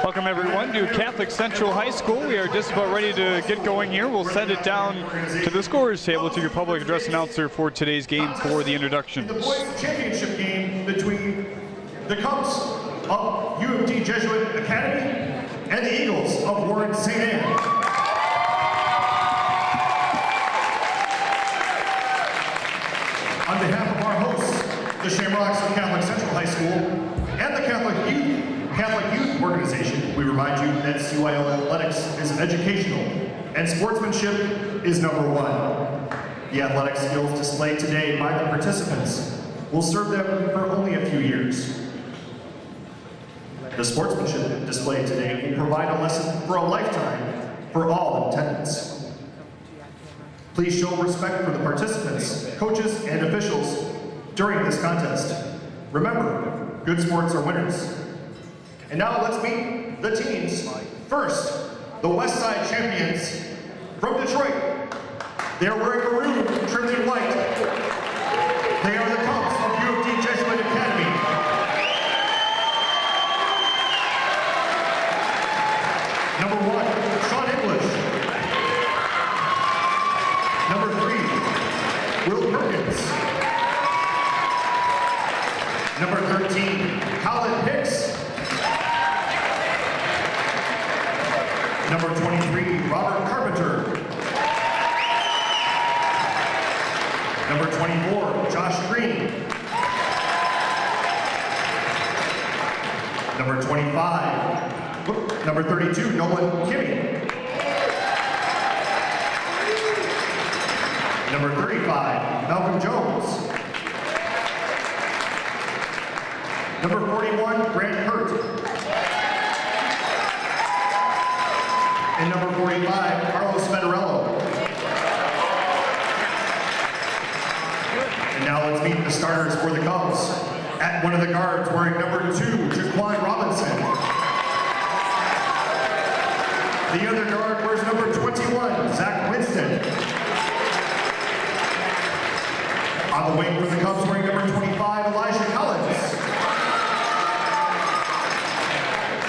Welcome everyone to Catholic Central High School. We are just about ready to get going here. We'll send it down to the scorers table to your public address announcer for today's game for the introductions. The boys championship game between the Cubs of U of T Jesuit Academy and the Eagles of Warren St. Anne. On behalf of our hosts, the Shamrocks of Catholic Central High School and the Catholic Youth Organization, we remind you that CYO athletics is educational and sportsmanship is number one. The athletic skills displayed today by the participants will serve them for only a few years. The sportsmanship displayed today will provide a lesson for a lifetime for all in attendance. Please show respect for the participants, coaches, and officials during this contest. Remember, good sports are winners. And now let's meet the teams. First, the West Side champions from Detroit. They are wearing maroon trimmed in white. They are the Cubs of U of T Jesuit Academy. Number 1, Sean English. Number 3, Will Perkins. Number 13, Colin Hicks. Number 23, Robert Carpenter. Number 24, Josh Green. Number 25, number 32, Nolan Kimmy. Number 35, Malcolm Jones. Number 41, Grant Hurt. And number 45, Carlos Federello. And now let's meet the starters for the Cubs. At one of the guards, wearing number 2, Jaquan Robinson. The other guard wears number 21, Zach Winston. On the wing for the Cubs, wearing number 25, Elijah Collins.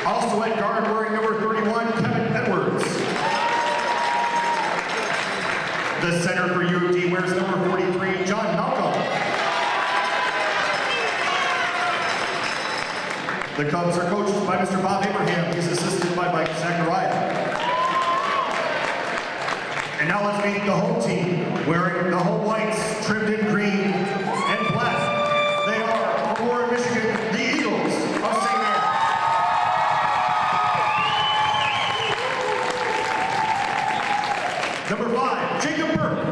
Also at guard, wearing number 31, Kevin Edwards. The center for U of T wears number 43, John Malcolm. The Cubs are coached by Mr. Bob Abraham. He's assisted by Mike Zachariah. And now let's meet the home team, wearing the home whites trimmed in green and black. They are from Warren, Michigan, the Eagles of St. Anne. Number 5, Jacob Burke.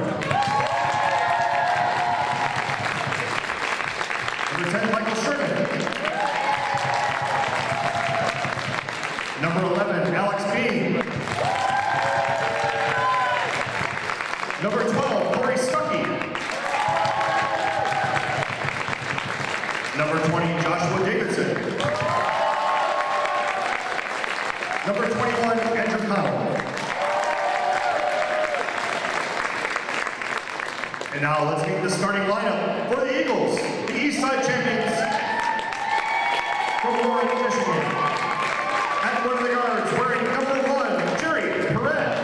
Number 10, Michael Sherman. Number 11, Alex Bean. Number 12, Corey Stuckey. Number 20, Joshua Davidson. Number 21, Andrew Connell. And now let's meet the starting lineup for the Eagles, the East Side champions from Warren, Michigan. At one of the guards, wearing number 1, Jerry Perez.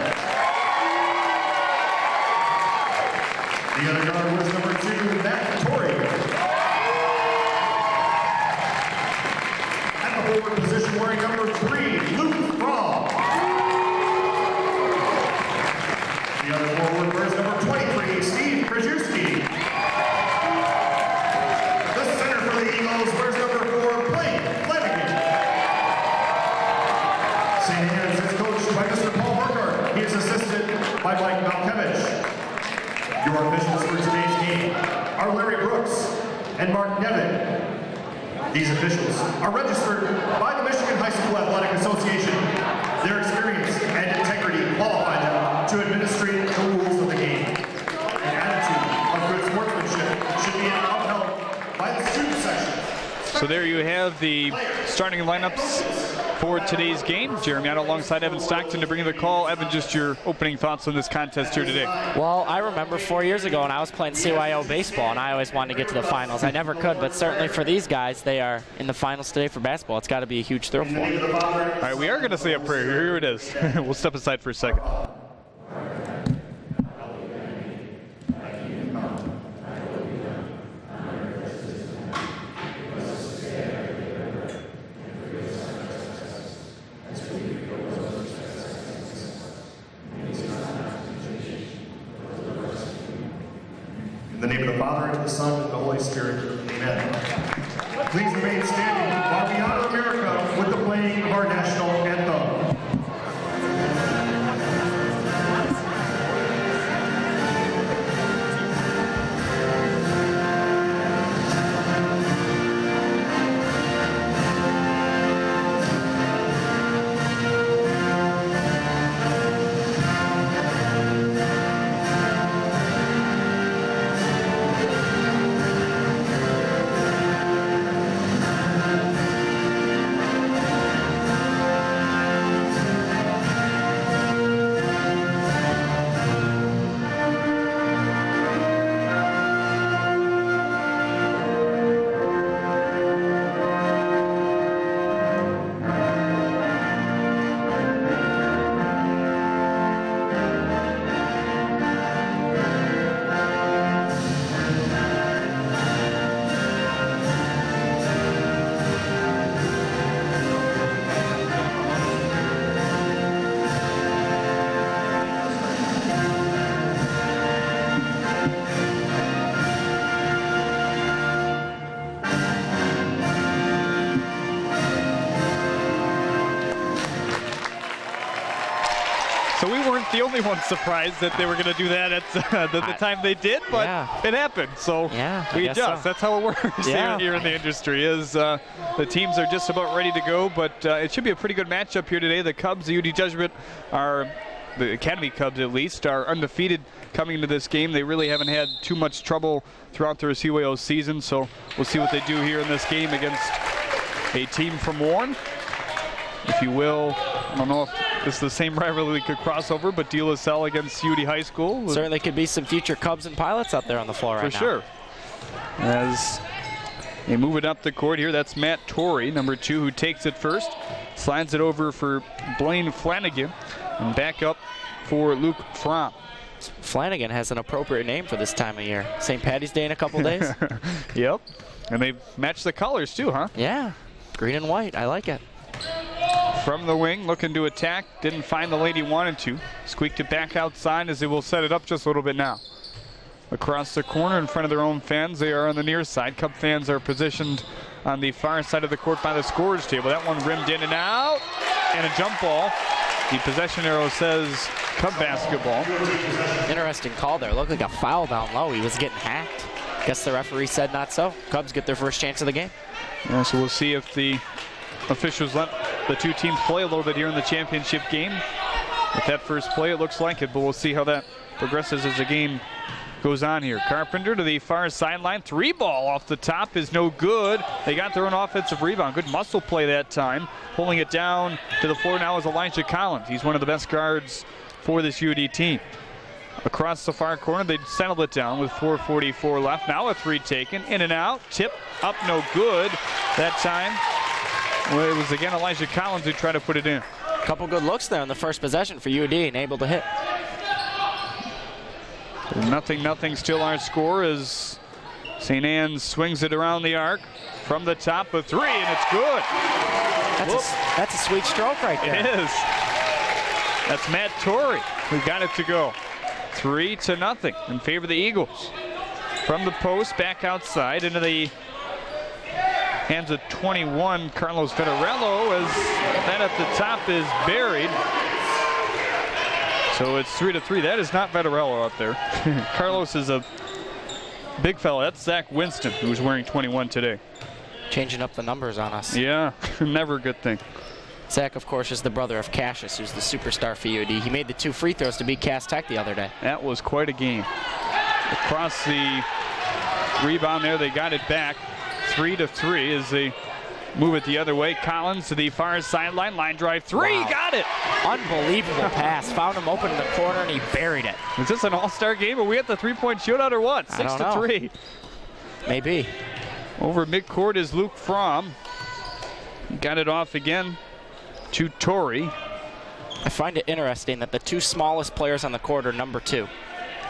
The other guard wears number 2, Matt Torrey. At the forward position, wearing number 3, Luke Fromm. The other forward wears number 23, Steve Krajewski. The center for the Eagles wears number 4, Blake Flanagan. St. Anne's is coached by Mr. Paul Burkhardt. He is assisted by Mike Malkevich. Your officials for today's game are Larry Brooks and Mark Nevin. These officials are registered by the Michigan High School Athletic Association. Their experience and integrity qualify them to administrate the rules of the game. An attitude of good sportsmanship should be upheld by the student section. So there you have the starting lineups for today's game. Jeremy Otto alongside Evan Stockton to bring you the call. Evan, just your opening thoughts on this contest here today. Well, I remember 4 years ago when I was playing CYO baseball, and I always wanted to get to the finals. I never could, but certainly for these guys, they are in the finals today for basketball. It's got to be a huge thrill for them. All right, we are going to say a prayer. Here it is. We'll step aside for a second. In the name of the Father, and of the Son, and the Holy Spirit. Amen. Please remain standing while we honor America with the playing of our national anthem. So we weren't the only ones surprised that they were going to do that at the time they did, but it happened. So we adjust. So. That's how it works here in the industry. Is the teams are just about ready to go, but it should be a pretty good matchup here today. The Cubs, the UD Jesuit, are the Academy Cubs at least, are undefeated coming into this game. They really haven't had too much trouble throughout their CYO season, so we'll see what they do here in this game against a team from Warren, if you will. I don't know if this is the same rivalry could cross over, but De La Salle against UD High School. Certainly could be some future Cubs and Pilots out there on the floor right now. For sure. As they move it up the court here, that's Matt Torrey, number 2, who takes it first. Slides it over for Blaine Flanagan, and back up for Luke Fromm. Flanagan has an appropriate name for this time of year. St. Patty's Day in a couple days. Yep. And they've matched the colors too, huh? Yeah. Green and white. I like it. From the wing, looking to attack. Didn't find the lady wanted to. Squeaked it back outside as they will set it up just a little bit now. Across the corner in front of their own fans, they are on the near side. Cub fans are positioned on the far side of the court by the scorer's table. That one rimmed in and out, and a jump ball. The possession arrow says Cub basketball. Interesting call there. Looked like a foul down low. He was getting hacked. Guess the referee said not so. Cubs get their first chance of the game. Yeah, so we'll see if the officials let the two teams play a little bit here in the championship game. With that first play, it looks like it, but we'll see how that progresses as the game goes on here. Carpenter to the far sideline. 3 ball off the top is no good. They got their own offensive rebound. Good muscle play that time. Pulling it down to the floor now is Elijah Collins. He's one of the best guards for this UD team. Across the far corner, they settled it down with 4:44 left. Now a 3 taken. In and out. Tip up, no good that time. Well, it was again Elijah Collins who tried to put it in. Couple good looks there in the first possession for UD and able to hit. 0-0 still our score as St. Anne's swings it around the arc from the top of 3, and it's good. That's a sweet stroke right there. It is. That's Matt Torrey who got it to go. 3-0 in favor of the Eagles. From the post, back outside into the hands of 21, Carlos Federello, as that at the top is buried. So it's 3-3. That is not Federello up there. Carlos is a big fella. That's Zach Winston, who's wearing 21 today. Changing up the numbers on us. Yeah, never a good thing. Zach, of course, is the brother of Cassius, who's the superstar for UD. He made the 2 free throws to beat Cass Tech the other day. That was quite a game. Across the rebound there, they got it back 3-3 as they move it the other way. Collins to the far sideline. Line drive three. Wow. Got it. Unbelievable pass. Found him open in the corner, and he buried it. Is this an all-star game? Are we at the three-point shootout or what? I don't 6-3. Maybe. Over midcourt is Luke Fromm. Got it off again to Torrey. I find it interesting that the two smallest players on the court are number 2,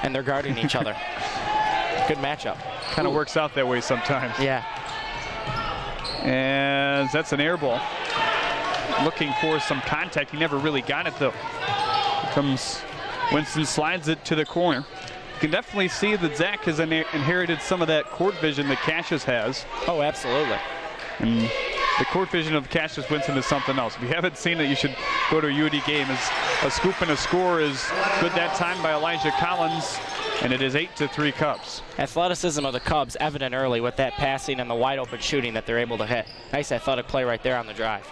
and they're guarding each other. Good matchup. Kind of works out that way sometimes. Yeah. As that's an air ball. Looking for some contact. He never really got it, though. Comes Winston, slides it to the corner. You can definitely see that Zach has inherited some of that court vision that Cassius has. Oh, absolutely. And the court vision of Cassius Winston is something else. If you haven't seen it, you should go to a UD game. As a scoop and a score is good that time by Elijah Collins, and it is 8-3 Cubs. Athleticism of the Cubs evident early with that passing and the wide open shooting that they're able to hit. Nice athletic play right there on the drive.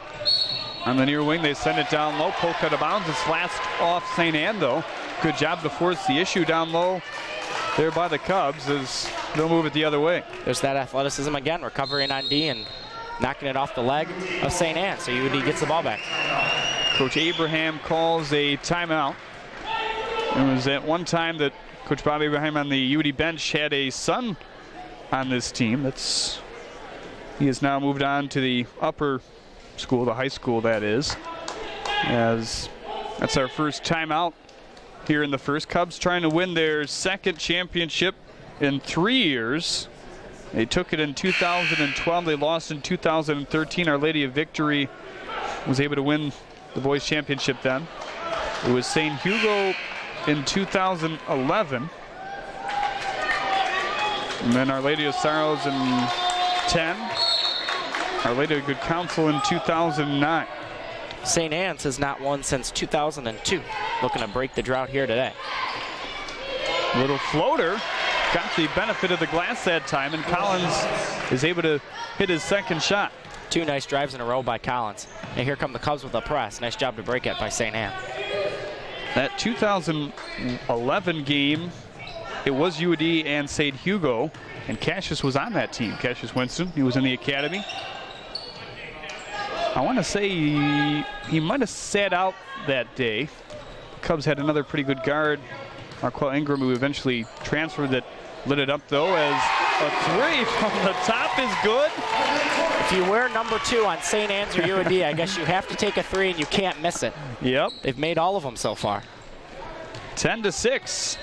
On the near wing, they send it down low. Poke out of bounds. It's flashed off St. Anne, though. Good job to force the issue down low there by the Cubs as they'll move it the other way. There's that athleticism again, recovering on D and knocking it off the leg of St. Anne, so UD gets the ball back. Coach Abraham calls a timeout. It was at one time that Coach Bob Abraham on the UD bench had a son on this team. He has now moved on to the upper school, the high school that is. As that's our first timeout here in the first. Cubs trying to win their second championship in 3 years. They took it in 2012. They lost in 2013. Our Lady of Victory was able to win the boys championship then. It was St. Hugo in 2011. And then Our Lady of Sorrows in 10. Our Lady of Good Counsel in 2009. St. Anne's has not won since 2002. Looking to break the drought here today. Little floater. Got the benefit of the glass that time, and Collins is able to hit his second shot. 2 nice drives in a row by Collins. And here come the Cubs with a press. Nice job to break it by St. Anne. That 2011 game, it was UD and St. Hugo, and Cassius was on that team. Cassius Winston, he was in the academy. I want to say he might have sat out that day. The Cubs had another pretty good guard, Marquel Ingram, who eventually transferred, that lit it up, though, as a three from the top is good. If you wear number 2 on St. Anne's or UD, I guess you have to take a 3 and you can't miss it. Yep. They've made all of them so far. 10-6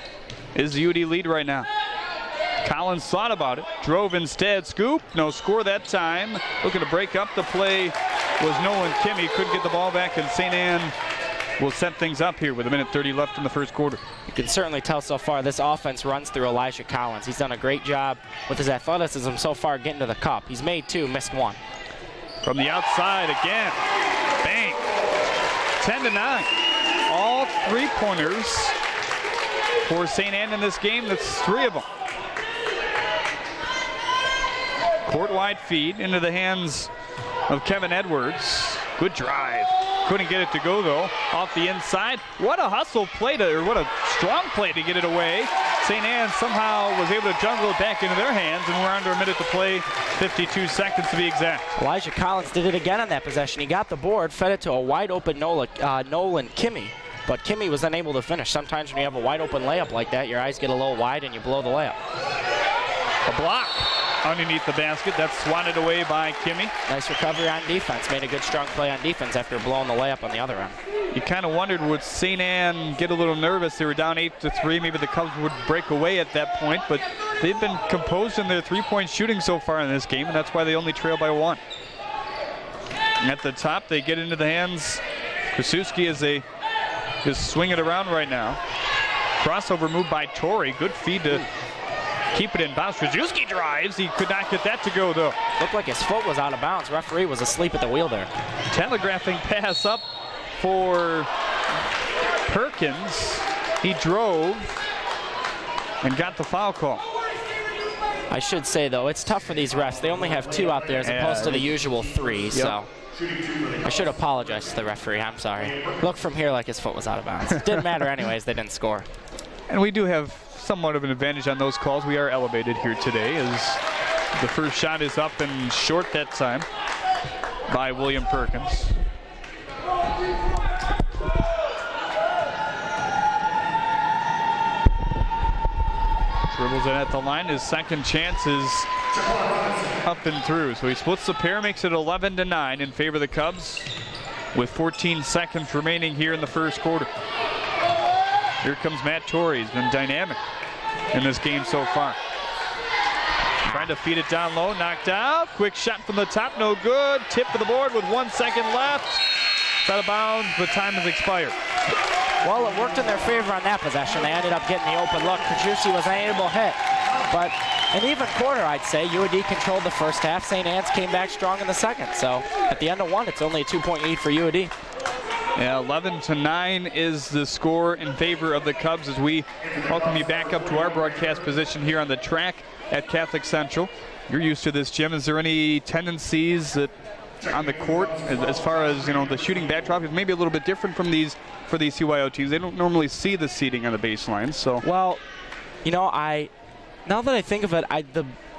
is the UD lead right now. Collins thought about it, drove instead, scoop, no score that time. Looking to break up the play was Nolan Kimmy, couldn't get the ball back, and St. Anne will set things up here with 1:30 left in the first quarter. You can certainly tell so far this offense runs through Elijah Collins. He's done a great job with his athleticism so far getting to the cup. He's made 2, missed 1. From the outside again, bang, 10-9. All 3-pointers for St. Anne in this game. That's 3 of them. Court-wide feed into the hands of Kevin Edwards. Good drive. Couldn't get it to go, though. Off the inside. What a hustle play, or what a strong play to get it away. St. Anne somehow was able to jungle it back into their hands, and we're under a minute to play, 52 seconds to be exact. Elijah Collins did it again on that possession. He got the board, fed it to a wide-open Nolan Kimmy, but Kimmy was unable to finish. Sometimes when you have a wide-open layup like that, your eyes get a little wide and you blow the layup. A block underneath the basket. That's swatted away by Kimmy. Nice recovery on defense. Made a good strong play on defense after blowing the layup on the other end. You kind of wondered, would St. Anne get a little nervous? They were down 8-3. Maybe the Cubs would break away at that point, but they've been composed in their 3-point shooting so far in this game, and that's why they only trail by 1. And at the top, they get into the hands. Krasuski as they just swing it around right now. Crossover move by Torrey. Good feed to keep it in bounds. Krasuski drives. He could not get that to go, though. Looked like his foot was out of bounds. Referee was asleep at the wheel there. Telegraphing pass up for Perkins. He drove and got the foul call. I should say, though, it's tough for these refs. They only have 2 out there as opposed to the usual 3, so I should apologize to the referee. I'm sorry. Looked from here like his foot was out of bounds. Didn't matter anyways. They didn't score. And we do have somewhat of an advantage on those calls. We are elevated here today as The first shot is up and short that time by William Perkins. Dribbles it at the line. His second chance is up and through. So he splits the pair, makes it 11-9 in favor of the Cubs with 14 seconds remaining here in the first quarter. Here comes Matt Torrey. He's been dynamic in this game so far. Trying to feed it down low, knocked out. Quick shot from the top, no good. Tip to the board with 1 second left. It's out of bounds, but time has expired. Well, it worked in their favor on that possession. They ended up getting the open look. Krajewski was unable to hit. But an even quarter, I'd say. UAD controlled the first half. St. Anne's came back strong in the second. So at the end of one, it's only a 2-point lead for UAD. Yeah, 11-9 is the score in favor of the Cubs as we welcome you back up to our broadcast position here on the track at Catholic Central. You're used to this, Jim. Is there any tendencies that on the court as far as, you know, the shooting backdrop is maybe a little bit different from these for these CYO teams? They don't normally see the seating on the baseline. So, well, you know, now that I think of it,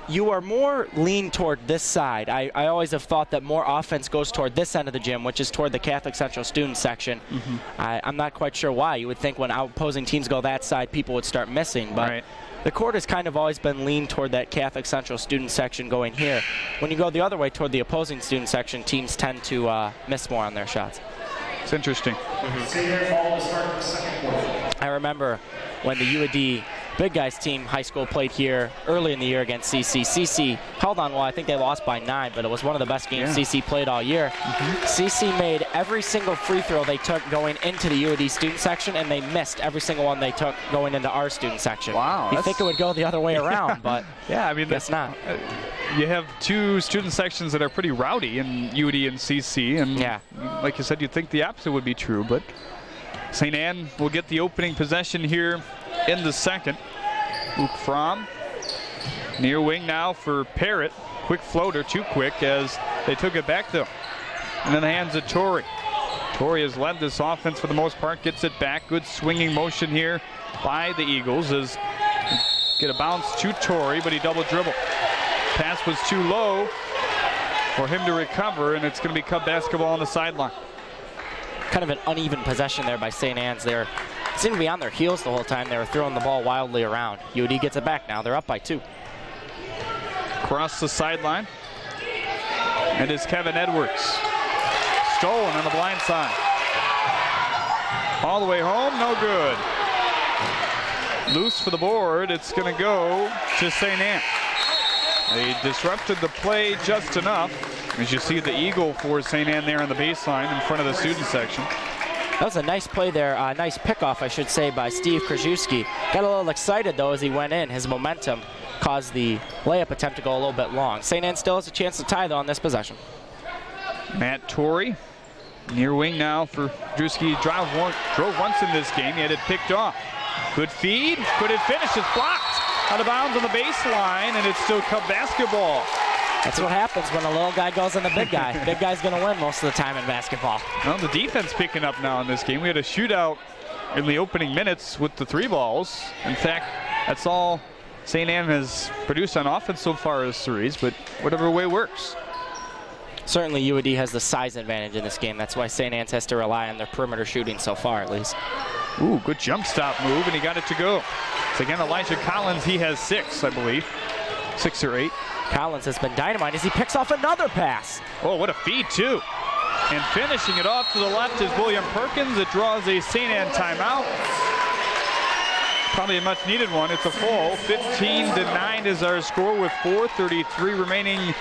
you are more lean toward this side. I always have thought that more offense goes toward this end of the gym, which is toward the Catholic Central student section. Mm-hmm. I'm not quite sure why. You would think when opposing teams go that side, people would start missing. But right. The court has kind of always been lean toward that Catholic Central student section going here. When you go the other way toward the opposing student section, teams tend to miss more on their shots. It's interesting. Mm-hmm. I remember when the UAD Big Guys team high school played here early in the year against CC. CC held on well. I think they lost by 9, but it was one of the best games CC played all year. Mm-hmm. CC made every single free throw they took going into the UAD student section, and they missed every single one they took going into our student section. Wow. You think it would go the other way around, but yeah, I mean, guess not. You have two student sections that are pretty rowdy in UAD and CC, and like you said, you'd think the opposite would be true, but St. Anne will get the opening possession here in the second. Luke Fromm, near wing now for Parrott. Quick floater, too quick as they took it back though. And in the hands of Torrey. Torrey has led this offense for the most part, gets it back. Good swinging motion here by the Eagles as get a bounce to Torrey, but he double dribble. Pass was too low for him to recover, and it's going to be Cub basketball on the sideline. Kind of an uneven possession there by St. Anne's. They seemed to be on their heels the whole time. They were throwing the ball wildly around. UAD gets it back now. They're up by 2. Across the sideline. And it's Kevin Edwards. Stolen on the blind side. All the way home, no good. Loose for the board. It's going to go to St. Anne. They disrupted the play just enough. As you see the eagle for St. Anne there on the baseline in front of the student section. That was a nice play there, nice pickoff, I should say, by Steve Krajewski. Got a little excited, though, as he went in. His momentum caused the layup attempt to go a little bit long. St. Anne still has a chance to tie, though, on this possession. Matt Torrey, near wing now for Krajewski. Drove once in this game. He had it picked off. Good feed. Could it finish? It's blocked. Out of bounds on the baseline, and it's still Cub basketball. That's what happens when a little guy goes on the big guy. Big guy's going to win most of the time in basketball. Well, the defense picking up now in this game. We had a shootout in the opening minutes with the 3 balls. In fact, that's all St. Anne has produced on offense so far as 3s, but whatever way works. Certainly UAD has the size advantage in this game. That's why St. Anne's has to rely on their perimeter shooting so far, at least. Ooh, good jump stop move, and he got it to go. So again, Elijah Collins, he has 6, I believe. 6 or 8. Collins has been dynamite as he picks off another pass. Oh, what a feed, too. And finishing it off to the left is William Perkins. It draws a St. Anne timeout. Probably a much-needed one. It's a full. 15-9 is our score with 4:33 remaining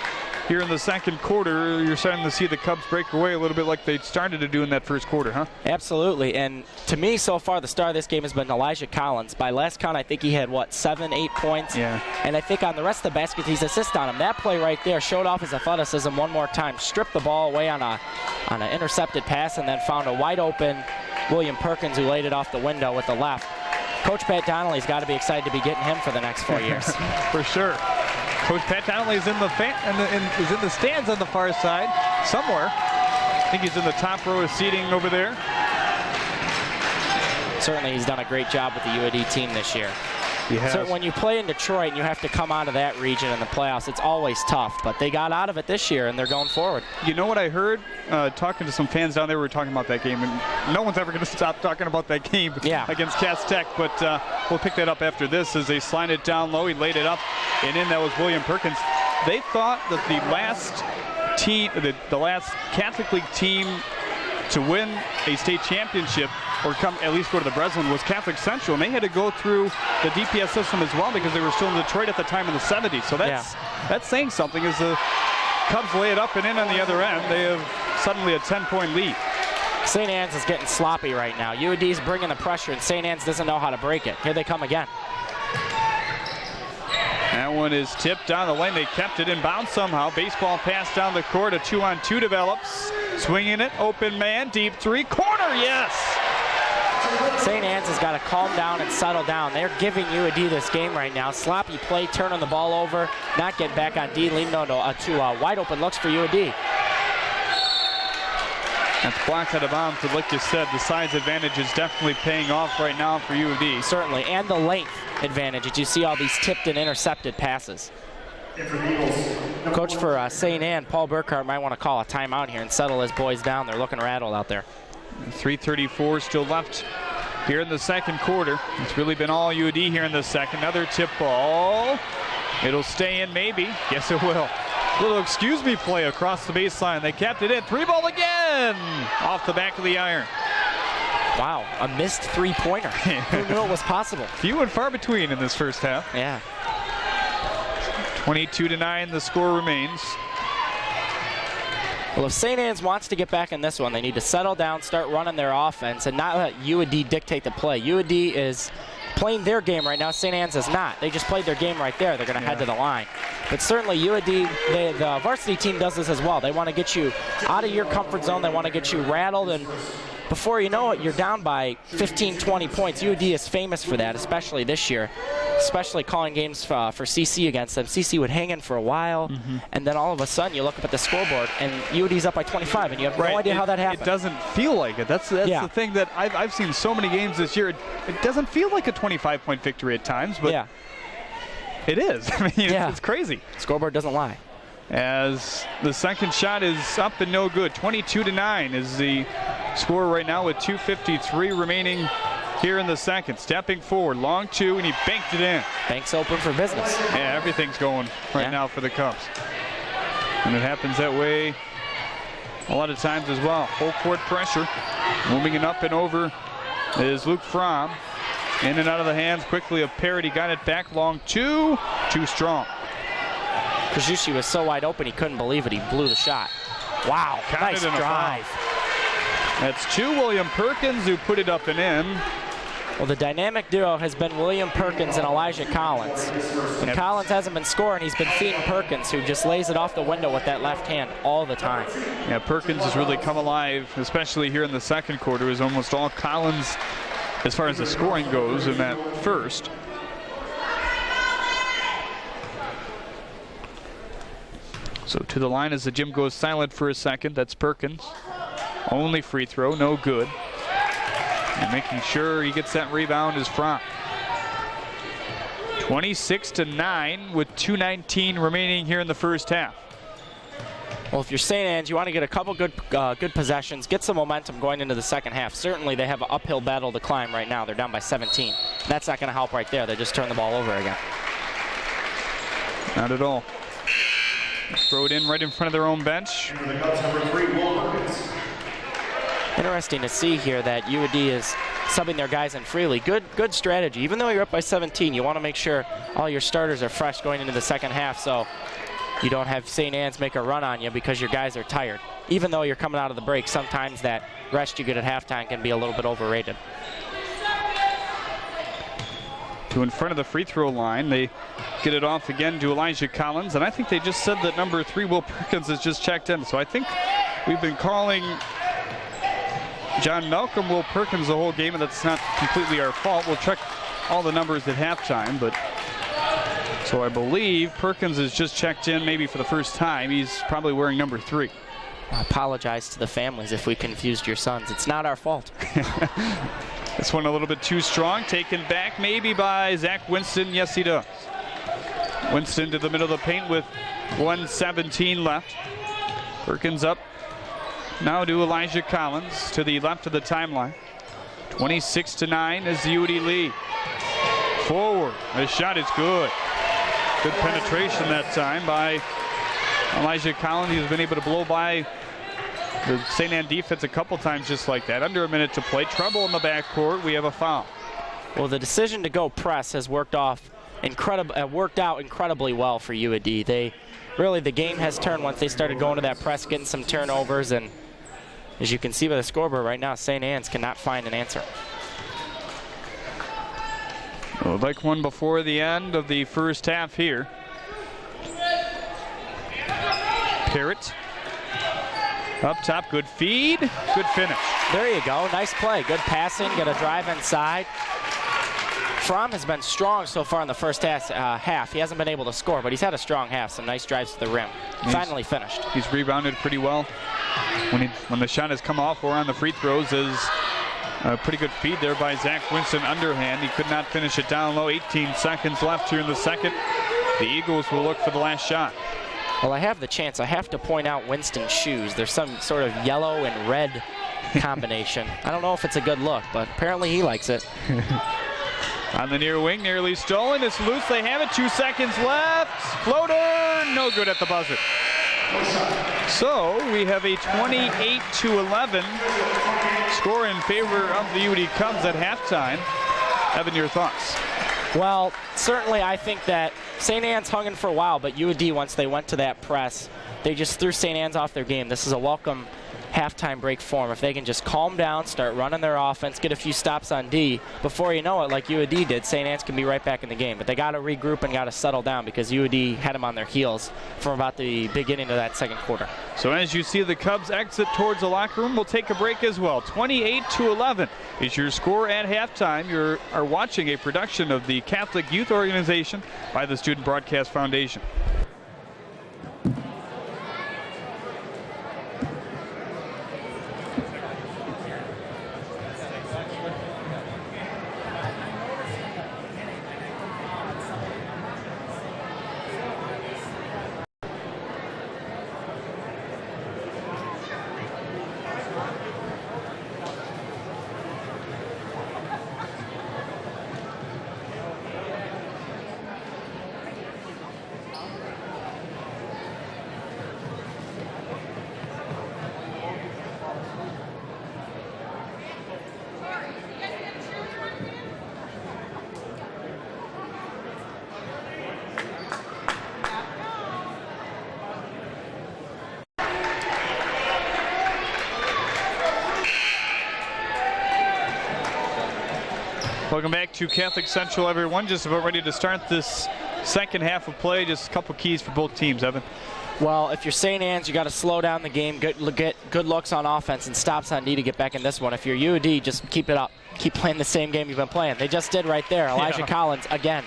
here in the second quarter. You're starting to see the Cubs break away a little bit like they started to do in that first quarter, huh? Absolutely. And to me, so far, the star of this game has been Elijah Collins. By last count, I think he had, 7, 8 points? Yeah. And I think on the rest of the baskets, he's assist on him. That play right there showed off his athleticism one more time. Stripped the ball away on an intercepted pass and then found a wide-open William Perkins who laid it off the window with the left. Coach Pat Donnelly's got to be excited to be getting him for the next 4 years. For sure. Coach Pat Donnelly is in the stands on the far side somewhere. I think he's in the top row of seating over there. Certainly he's done a great job with the UAD team this year. So when you play in Detroit and you have to come out of that region in the playoffs, it's always tough. But they got out of it this year, and they're going forward. You know what I heard? Talking to some fans down there, we were talking about that game, and no one's ever going to stop talking about that game against Cass Tech. But we'll pick that up after this as they slide it down low. He laid it up, and in that was William Perkins. They thought that the last team, the last Catholic League team to win a state championship or come at least go to the Breslin was Catholic Central, and they had to go through the DPS system as well because they were still in Detroit at the time in the 70s. So that's saying something. As the Cubs lay it up and in on the other end, they have suddenly a 10-point lead. St. Anne's is getting sloppy right now. UAD's bringing the pressure, and St. Anne's doesn't know how to break it. Here they come again. That one is tipped down the lane. They kept it in bounds somehow. Baseball pass down the court. A 2-on-2 develops. Swinging it. Open man. Deep three. Corner. Yes. St. Anne's has got to calm down and settle down. They're giving UAD this game right now. Sloppy play, turning the ball over, not getting back on D. Leading to wide open looks for UAD. That's blocked out of bounds, but like you said, the size advantage is definitely paying off right now for UAD. Certainly, and the length advantage as you see all these tipped and intercepted passes. Coach for St. Anne, Paul Burkhart, might want to call a timeout here and settle his boys down. They're looking rattled out there. 3:34 still left here in the second quarter. It's really been all UAD here in the second. Another tip ball. It'll stay in maybe. Yes, it will. Little excuse me play across the baseline. They kept it in. 3-ball again. Off the back of the iron. Wow, a missed three-pointer. Who knew it was possible? Few and far between in this first half. Yeah. 22-9, the score remains. Well, if St. Anne's wants to get back in this one, they need to settle down, start running their offense, and not let UAD dictate the play. UAD is playing their game right now. St. Anne's is not. They just played their game right there. They're going to head to the line. But certainly UAD, the varsity team does this as well. They want to get you out of your comfort zone. They want to get you rattled, and before you know it, you're down by 15, 20 points. UAD is famous for that, especially this year, especially calling games for CC against them. CC would hang in for a while, and then all of a sudden you look up at the scoreboard, and UAD's up by 25, and you have no idea how that happened. It doesn't feel like it. That's the thing that I've seen so many games this year. It doesn't feel like a 25-point victory at times, but it is. I mean, it's crazy. Scoreboard doesn't lie. As the second shot is up and no good. 22-9 is the score right now with 2:53 remaining here in the second. Stepping forward, long two, and he banked it in. Bank's open for business. Yeah, everything's going right now for the Cubs. And it happens that way a lot of times as well. Full court pressure. Moving it up and over is Luke Fromm. In and out of the hands quickly of Parrott. He got it back long two. Too strong. Krzyzewski was so wide open he couldn't believe it. He blew the shot. Wow, nice drive. That's two. William Perkins who put it up and in. Well, the dynamic duo has been William Perkins and Elijah Collins. When Collins hasn't been scoring, he's been feeding Perkins, who just lays it off the window with that left hand all the time. Yeah, Perkins has really come alive, especially here in the second quarter. It was almost all Collins as far as the scoring goes in that first. So to the line as the gym goes silent for a second. That's Perkins. Only free throw, no good. And making sure he gets that rebound is Fromm. 26-9 with 2:19 remaining here in the first half. Well, if you're St. Anne's, you want to get a couple good possessions, get some momentum going into the second half. Certainly they have an uphill battle to climb right now. They're down by 17. That's not going to help right there. They just turn the ball over again. Not at all. Throw it in right in front of their own bench. Interesting to see here that UAD is subbing their guys in freely. Good strategy. Even though you're up by 17, you want to make sure all your starters are fresh going into the second half so you don't have St. Anne's make a run on you because your guys are tired. Even though you're coming out of the break, sometimes that rest you get at halftime can be a little bit overrated. To in front of the free throw line. They get it off again to Elijah Collins, and I think they just said that number 3, Will Perkins, has just checked in. So I think we've been calling John Malcolm Will Perkins the whole game, and that's not completely our fault. We'll check all the numbers at halftime, but so I believe Perkins has just checked in maybe for the first time. He's probably wearing number 3. I apologize to the families if we confused your sons. It's not our fault. This one a little bit too strong. Taken back maybe by Zach Winston. Yes, he does. Winston to the middle of the paint with 1:17 left. Perkins up now to Elijah Collins to the left of the timeline. 26-9 is the UD lead. Forward. The shot is good. Good penetration that time by Elijah Collins. He's been able to blow by the St. Anne defense a couple times just like that. Under a minute to play. Trouble in the backcourt. We have a foul. Well, the decision to go press has worked out incredibly well for UAD. The game has turned once they started going to that press, getting some turnovers, and as you can see by the scoreboard right now, St. Anne's cannot find an answer. Well, like one before the end of the first half here. Parrott up top, good feed, good finish. There you go, nice play, good passing, got a drive inside. Fromm has been strong so far in the first half. He hasn't been able to score, but he's had a strong half, some nice drives to the rim. Finally finished. He's rebounded pretty well. When the shot has come off or on the free throws, is a pretty good feed there by Zach Winston underhand. He could not finish it down low. 18 seconds left here in the second. The Eagles will look for the last shot. Well, I have the chance. I have to point out Winston's shoes. There's some sort of yellow and red combination. I don't know if it's a good look, but apparently he likes it. On the near wing, nearly stolen. It's loose. They have it. 2 seconds left. Floater. No good at the buzzer. So we have a 28-11 score in favor of the UD Cubs at halftime. Evan, your thoughts? Well, certainly I think that St. Anne's hung in for a while, but UAD, once they went to that press, they just threw St. Anne's off their game. This is a welcome halftime break for them. If they can just calm down, start running their offense, get a few stops on D, before you know it, like UAD did, St. Anne's can be right back in the game. But they got to regroup and got to settle down because UAD had them on their heels from about the beginning of that second quarter. So as you see the Cubs exit towards the locker room, we'll take a break as well. 28-11 is your score at halftime. You are watching a production of the Catholic Youth Organization by the Student Broadcast Foundation. Welcome back to Catholic Central, everyone. Just about ready to start this second half of play. Just a couple keys for both teams, Evan. Well, if you're St. Anne's, you got to slow down the game, get good looks on offense and stops on D to get back in this one. If you're UAD, just keep it up. Keep playing the same game you've been playing. They just did right there. Elijah Collins again.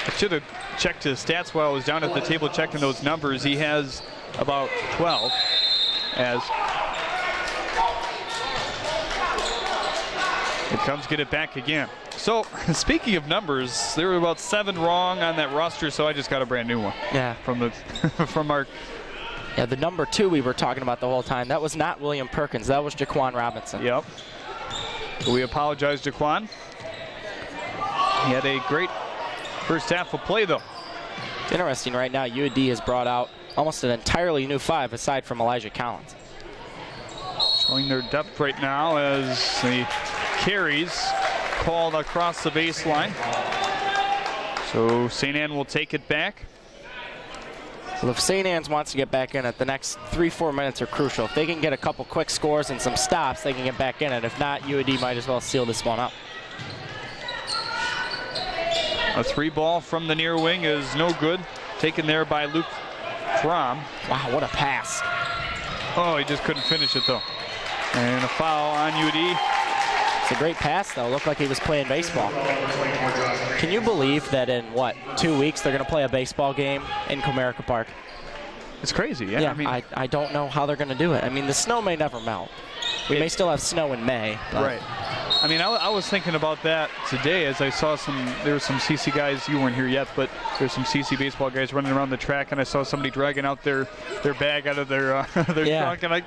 I should have checked his stats while I was down at the table checking those numbers. He has about 12 as the Cubs get it back again. So, speaking of numbers, there were about 7 wrong on that roster, so I just got a brand new one. Yeah. From our... Yeah, the number 2 we were talking about the whole time, that was not William Perkins. That was Jaquan Robinson. Yep. We apologize, Jaquan. He had a great first half of play, though. It's interesting right now, UAD has brought out almost an entirely new 5 aside from Elijah Collins. Showing their depth right now as the carries called across the baseline. So St. Anne will take it back. Well, if St. Anne's wants to get back in it, the next 3-4 minutes are crucial. If they can get a couple quick scores and some stops, they can get back in it. If not, UAD might as well seal this one up. A 3 ball from the near wing is no good. Taken there by Luke Fromm. Wow, what a pass. Oh, he just couldn't finish it, though. And a foul on UD. It's a great pass, though. Looked like he was playing baseball. Can you believe that in, 2 weeks they're going to play a baseball game in Comerica Park? It's crazy, yeah. I don't know how they're going to do it. I mean, the snow may never melt. We may still have snow in May. Right. I mean, I was thinking about that today as I saw there were some CC guys, you weren't here yet, but there's some CC baseball guys running around the track, and I saw somebody dragging out their bag out of their trunk, and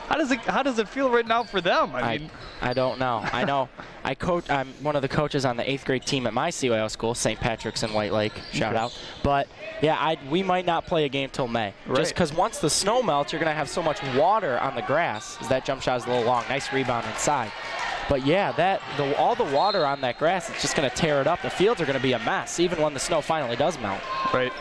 how does it feel right now for them? I don't know. I know. I'm one of the coaches on the 8th grade team at my CYO school, St. Patrick's in White Lake. Shout out. But yeah, we might not play a game till May. Right. Just because once the snow melts, you're going to have so much water on the grass. As that jump shot is a little long. Nice rebound inside. But yeah, all the water on that grass, it's just going to tear it up. The fields are going to be a mess, even when the snow finally does melt. Right.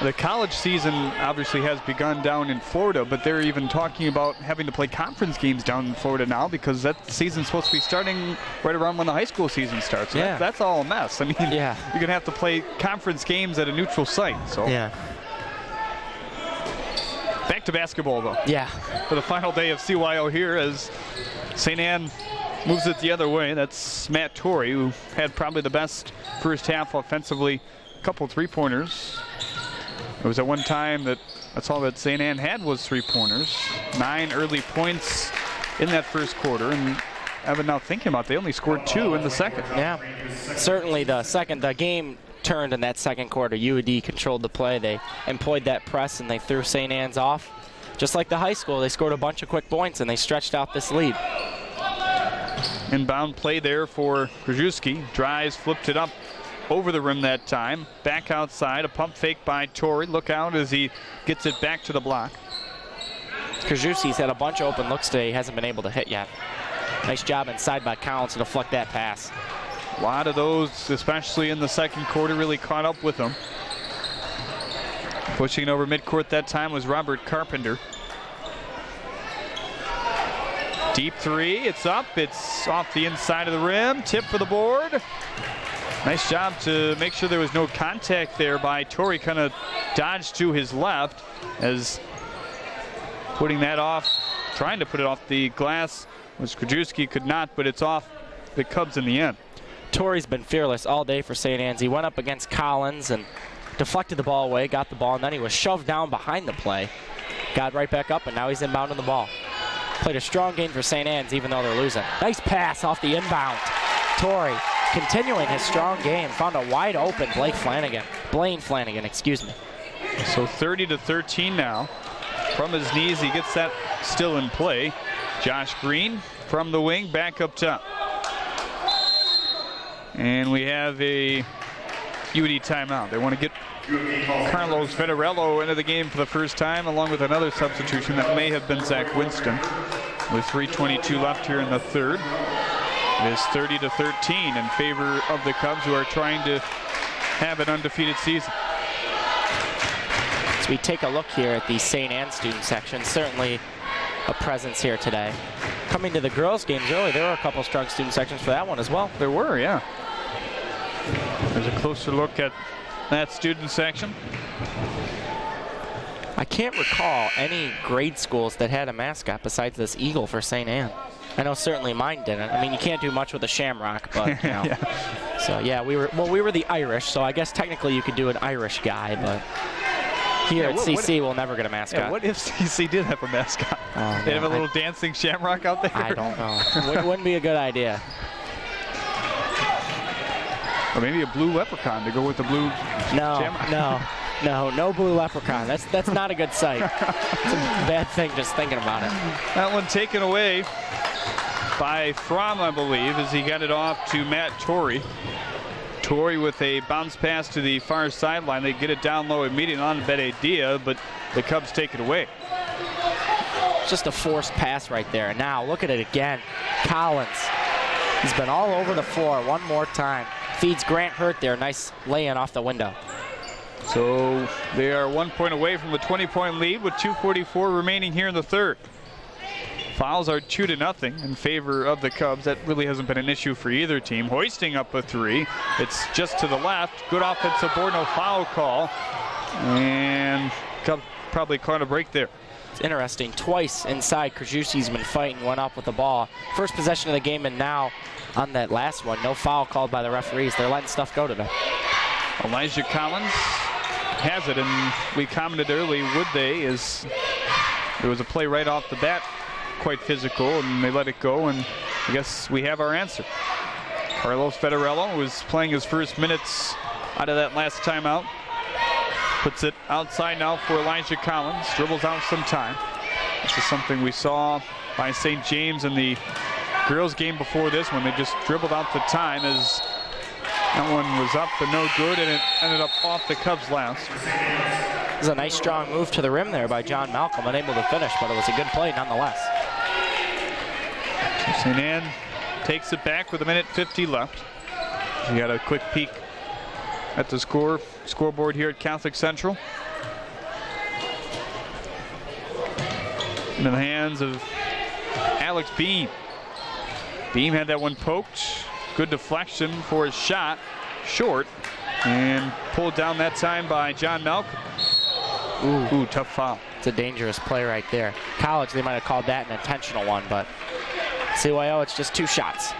The college season obviously has begun down in Florida, but they're even talking about having to play conference games down in Florida now because that season's supposed to be starting right around when the high school season starts. So that's all a mess. I mean, you're going to have to play conference games at a neutral site. So. Yeah. Back to basketball, though. Yeah. For the final day of CYO here as St. Anne moves it the other way. That's Matt Torrey, who had probably the best first half offensively. A couple three-pointers. It was at one time that's all that St. Anne had was three-pointers. 9 early points in that first quarter, and Evan, now thinking about it, they only scored 2 in the second. Yeah, certainly the game turned in that second quarter. UAD controlled the play. They employed that press, and they threw St. Anne's off. Just like the high school, they scored a bunch of quick points, and they stretched out this lead. Inbound play there for Krajewski. Drives, flipped it up over the rim that time. Back outside, a pump fake by Torrey. Look out as he gets it back to the block. Krajewski's had a bunch of open looks today. He hasn't been able to hit yet. Nice job inside by Collins to deflect that pass. A lot of those, especially in the second quarter, really caught up with him. Pushing it over midcourt that time was Robert Carpenter. Deep three, it's up, it's off the inside of the rim. Tip for the board. Nice job to make sure there was no contact there by Torrey. Kind of dodged to his left as putting that off, trying to put it off the glass, which Krajewski could not, but it's off the Cubs in the end. Torrey's been fearless all day for St. Anne's. He went up against Collins and deflected the ball away, got the ball, and then he was shoved down behind the play. Got right back up, and now he's inbounding the ball. Played a strong game for St. Anne's, even though they're losing. Nice pass off the inbound. Torrey continuing his strong game. Found a wide open Blaine Flanagan, excuse me. So 30-13 now. From his knees, he gets that still in play. Josh Green from the wing, back up top. And we have a UD timeout. They want to get Carlos Federello into the game for the first time, along with another substitution that may have been Zach Winston. With 3:22 left here in the third. It is 30-13 in favor of the Cubs, who are trying to have an undefeated season. As we take a look here at the St. Anne student section, certainly a presence here today. Coming to the girls' games early, there were a couple strong student sections for that one as well. There were, yeah. There's a closer look at that student section. I can't recall any grade schools that had a mascot besides this eagle for St. Anne. I know certainly mine didn't. I mean, you can't do much with a shamrock, but you know. Yeah. So yeah, we were the Irish, so I guess technically you could do an Irish guy, but here at CC we'll never get a mascot. Yeah, what if CC did have a mascot? They'd have a little dancing shamrock out there? I don't know. Wouldn't be a good idea. Or maybe a blue leprechaun to go with the blue shamrock. No blue leprechaun. That's not a good sight. It's a bad thing just thinking about it. That one taken away by Fromm, I believe, as he got it off to Matt Torrey. Torrey with a bounce pass to the far sideline. They get it down low immediately on Bededia, but the Cubs take it away. Just a forced pass right there. Now look at it again. Collins. He's been all over the floor one more time. Feeds Grant Hurt there. Nice lay-in off the window. So they are 1 point away from a 20-point lead with 2:44 remaining here in the third. Fouls are 2-0 in favor of the Cubs. That really hasn't been an issue for either team. Hoisting up a three. It's just to the left. Good offensive board, no foul call. And Cubs probably caught a break there. It's interesting. Twice inside, Krajewski's been fighting, went up with the ball. First possession of the game, and now on that last one, no foul called by the referees. They're letting stuff go today. Elijah Collins has it, and we commented early, would they, as there was a play right off the bat, quite physical, and they let it go, and I guess we have our answer. Carlos Federello was playing his first minutes out of that last timeout. Puts it outside now for Elijah Collins. Dribbles out some time. This is something we saw by St. James in the girls game before this one. They just dribbled out the time as that one was up but no good, and it ended up off the Cubs last. It was a nice strong move to the rim there by John Malcolm, unable to finish, but it was a good play nonetheless. St. Anne takes it back with 1:50 left. You got a quick peek at the scoreboard here at Catholic Central. In the hands of Alex Beam. Beam had that one poked. Good deflection for his shot. Short. And pulled down that time by John Malcolm. Ooh, tough foul. It's a dangerous play right there. College, they might have called that an intentional one, but CYO, it's just 2 shots.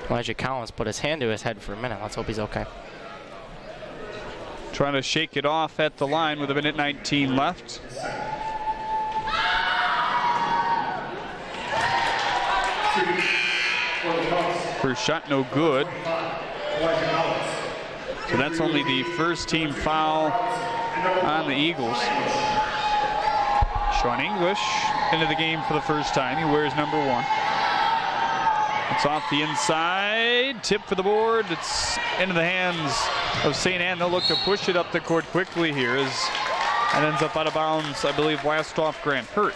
Elijah Collins put his hand to his head for a minute. Let's hope he's okay. Trying to shake it off at the line with 1:19 left. First shot, no good. So that's only the first team foul on the Eagles. Sean English into the game for the first time. He wears number 1. It's off the inside. Tip for the board. It's into the hands of St. Anne. They'll look to push it up the court quickly here as it ends up out of bounds, I believe, last off Grant Hurt.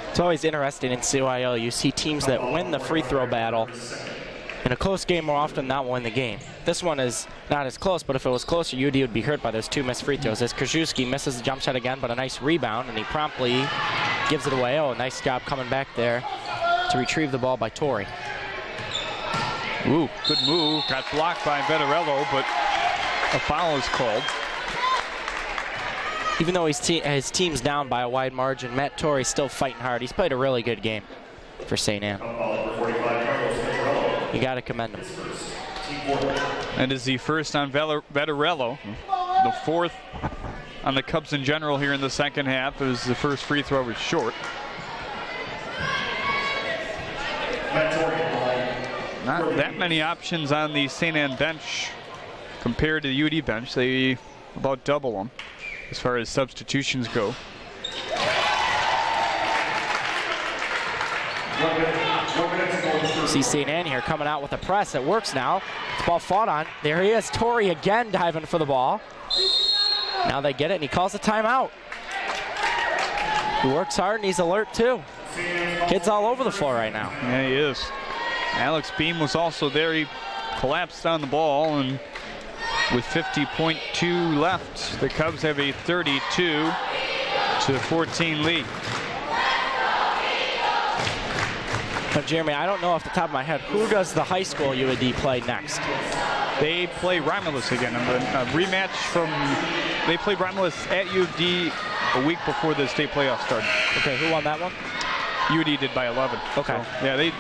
It's always interesting in CYO. You see teams that win the free throw battle in a close game more often than not win the game. This one is not as close, but if it was closer, UD would be hurt by those 2 missed free throws. As Krzyzewski misses the jump shot again, but a nice rebound, and he promptly gives it away. Oh, nice job coming back there to retrieve the ball by Torrey. Ooh, good move. Got blocked by Vettorello, but a foul is called. Even though his team's down by a wide margin, Matt Torrey's still fighting hard. He's played a really good game for St. Anne. You got to commend him. That is the first on Vettorello. The 4th on the Cubs in general here in the second half. It was the first free throw was short. Not that many options on the St. Anne bench compared to the UD bench. They about double them as far as substitutions go. See St. Anne here coming out with a press. It works now. It's ball fought on. There he is. Torrey again diving for the ball. Now they get it, and he calls a timeout. He works hard, and he's alert, too. Kid's all over the floor right now. Yeah, he is. Alex Beam was also there. He collapsed on the ball, and with 50.2 left, the Cubs have a 32-14 lead. Now, Jeremy, I don't know off the top of my head, who does the high school UAD play next? They play Romulus again. A rematch from, they played Romulus at UD a week before the state playoffs started. Okay, who won that one? UD did by 11. Okay. So, yeah, they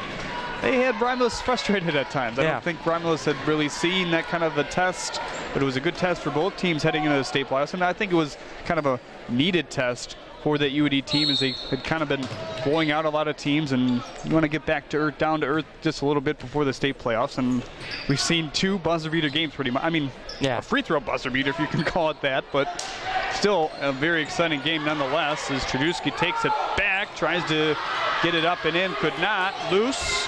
had Romulus frustrated at times. I don't think Romulus had really seen that kind of a test, but it was a good test for both teams heading into the state playoffs, and I think it was kind of a needed test for that UD team as they had kind of been blowing out a lot of teams, and you want to get back to earth, down to earth just a little bit before the state playoffs, and we've seen 2 buzzer beater games pretty much. I mean, a free throw buzzer beater if you can call it that, but still a very exciting game nonetheless as Trudowski takes it back, tries to get it up and in, could not, loose.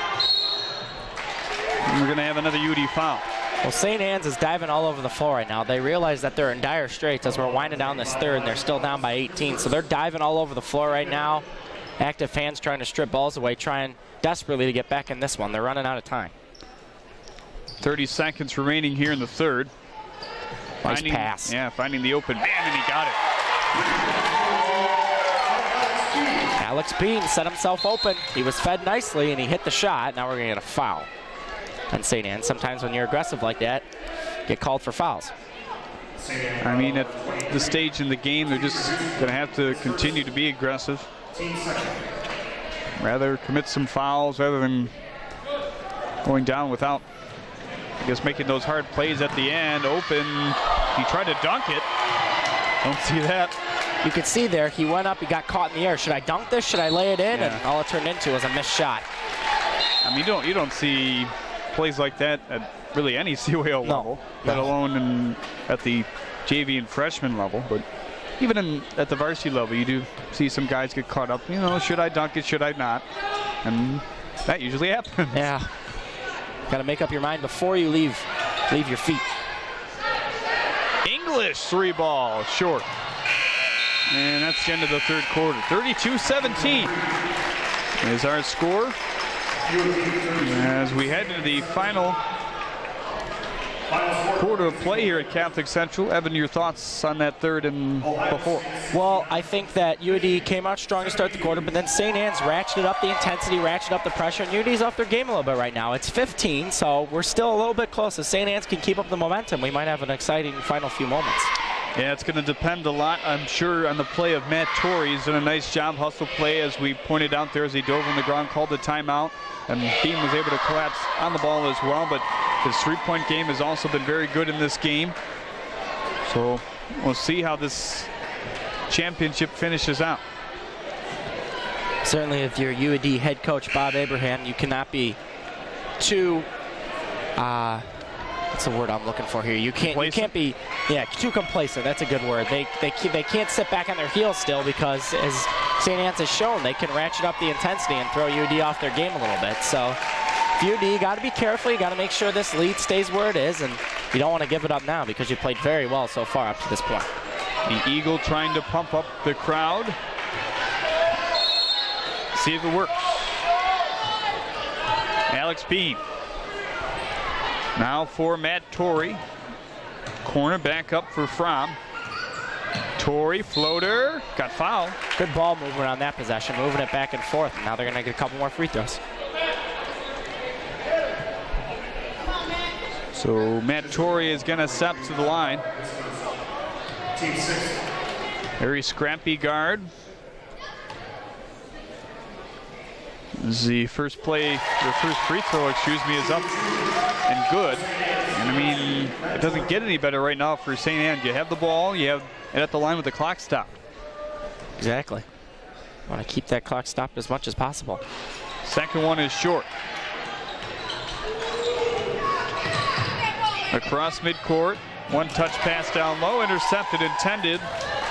And we're going to have another UD foul. Well, St. Anne's is diving all over the floor right now. They realize that they're in dire straits as we're winding down this third, and they're still down by 18. So they're diving all over the floor right now. Active fans trying to strip balls away, trying desperately to get back in this one. They're running out of time. 30 seconds remaining here in the third. Nice pass. Yeah, finding the open man, and he got it. Alex Bean set himself open. He was fed nicely, and he hit the shot. Now we're going to get a foul. And St. Anne, sometimes when you're aggressive like that, get called for fouls. I mean, at this stage in the game, they're just going to have to continue to be aggressive. Rather commit some fouls rather than going down without, I guess, making those hard plays at the end. Open. He tried to dunk it. Don't see that. you could see there, he went up, he got caught in the air. Should I dunk this? Should I lay it in? Yeah. And all it turned into was a missed shot. I mean, you don't see plays like that at really any CYO level, let alone at the JV and freshman level. But even at the varsity level, you do see some guys get caught up. You know, should I dunk it? Should I not? And that usually happens. Yeah. Got to make up your mind before you leave your feet. English 3-ball short. And that's the end of the third quarter. 32-17 is our score as we head into the final quarter of play here at Catholic Central. Evan, your thoughts on that third and before? Well, I think that UAD came out strong to start the quarter, but then St. Anne's ratcheted up the intensity, ratcheted up the pressure, and UAD's off their game a little bit right now. It's 15, so we're still a little bit close. If St. Anne's can keep up the momentum, we might have an exciting final few moments. Yeah, it's going to depend a lot, I'm sure, on the play of Matt Torrey. He's done a nice job, hustle play, as we pointed out there as he dove on the ground, called the timeout, and Beam was able to collapse on the ball as well, but his three-point game has also been very good in this game. So we'll see how this championship finishes out. Certainly, if you're UAD head coach Bob Abraham, you cannot be too what's the word I'm looking for here? You can't be too complacent. That's a good word. They can't sit back on their heels still, because as St. Anne's has shown, they can ratchet up the intensity and throw UAD off their game a little bit. So UAD, you got to be careful. You got to make sure this lead stays where it is, and you don't want to give it up now because you played very well so far up to this point. The Eagle trying to pump up the crowd. See if it works. Alex Beam. Now for Matt Torrey. Corner back up for Fromm. Torrey, floater, got fouled. Good ball movement on that possession, moving it back and forth. And now they're going to get a couple more free throws. So Matt Torrey is going to step to the line. Very scrappy guard. The first free throw, is up and good. And I mean, it doesn't get any better right now for St. Anne. You have the ball, you have it at the line with the clock stopped. Exactly. Want to keep that clock stopped as much as possible. Second one is short. Across midcourt, one touch pass down low, intercepted, intended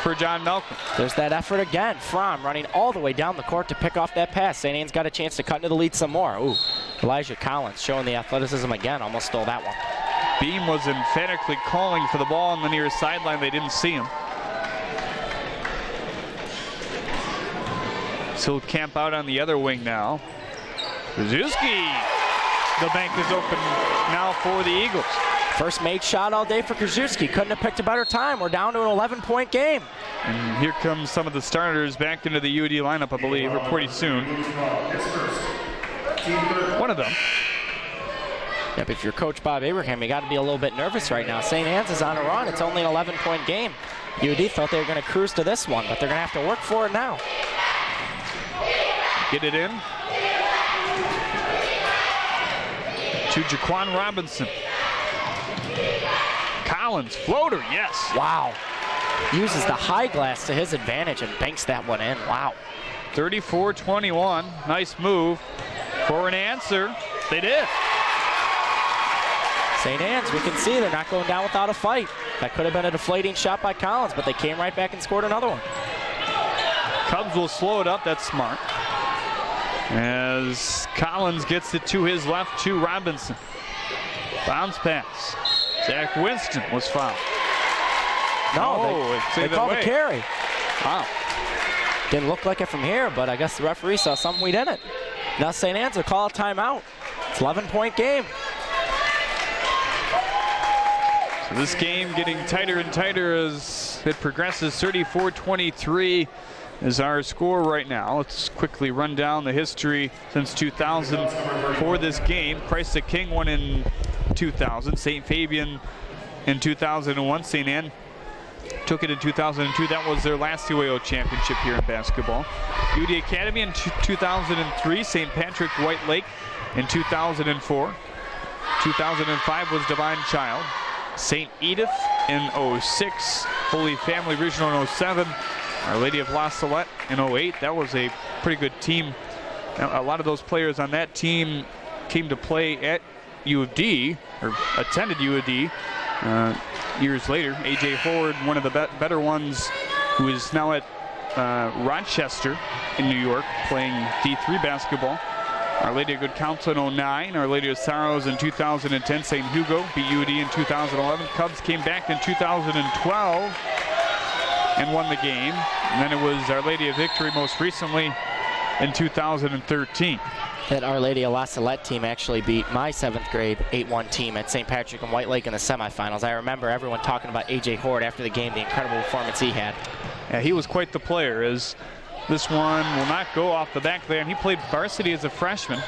for John Malcolm. There's that effort again. Fromm running all the way down the court to pick off that pass. St. Anne's got a chance to cut into the lead some more. Ooh, Elijah Collins showing the athleticism again, almost stole that one. Beam was emphatically calling for the ball on the near sideline. They didn't see him. So he'll camp out on the other wing now. Krzyzewski. The bank is open now for the Eagles. First made shot all day for Krzyzewski. Couldn't have picked a better time. We're down to an 11-point game. And here comes some of the starters back into the UAD lineup, I believe, or pretty soon. One of them. Yep, if you're Coach Bob Abraham, you got to be a little bit nervous right now. St. Anne's is on a run. It's only an 11-point game. UAD thought they were going to cruise to this one, but they're going to have to work for it now. Get it in. To Jaquan Robinson. Collins, floater, yes. Wow. Uses the high glass to his advantage and banks that one in. Wow. 34-21. Nice move for an answer. They did. St. Anne's, we can see they're not going down without a fight. That could have been a deflating shot by Collins, but they came right back and scored another one. Cubs will slow it up. That's smart. As Collins gets it to his left to Robinson. Bounce pass. Zach Winston was fouled. No, they called a carry. Wow. Didn't look like it from here, but I guess the referee saw something we didn't. Now St. Anne's will call a timeout. It's an 11-point game. So this game getting tighter and tighter as it progresses. 34-23 is our score right now. Let's quickly run down the history since 2000 for this game. Christ the King won in 2000. St. Fabian in 2001. St. Anne took it in 2002. That was their last CYO championship here in basketball. UD Academy in 2003. St. Patrick White Lake in 2004. 2005 was Divine Child. St. Edith in 06. Holy Family Regional in 07. Our Lady of La Salette in 08. That was a pretty good team. A lot of those players on that team came to play at U of D, or attended U of D years later. A.J. Horde, one of the better ones, who is now at Rochester in New York playing D3 basketball. Our Lady of Good Counsel in 09, Our Lady of Sorrows in 2010, St. Hugo beat UD in 2011. Cubs came back in 2012 and won the game. And then it was Our Lady of Victory most recently in 2013. That Our Lady of La Salette team actually beat my 7th grade 8-1 team at St. Patrick and White Lake in the semifinals. I remember everyone talking about A.J. Horde after the game, the incredible performance he had. Yeah, he was quite the player. As this one will not go off the back there, and he played varsity as a freshman.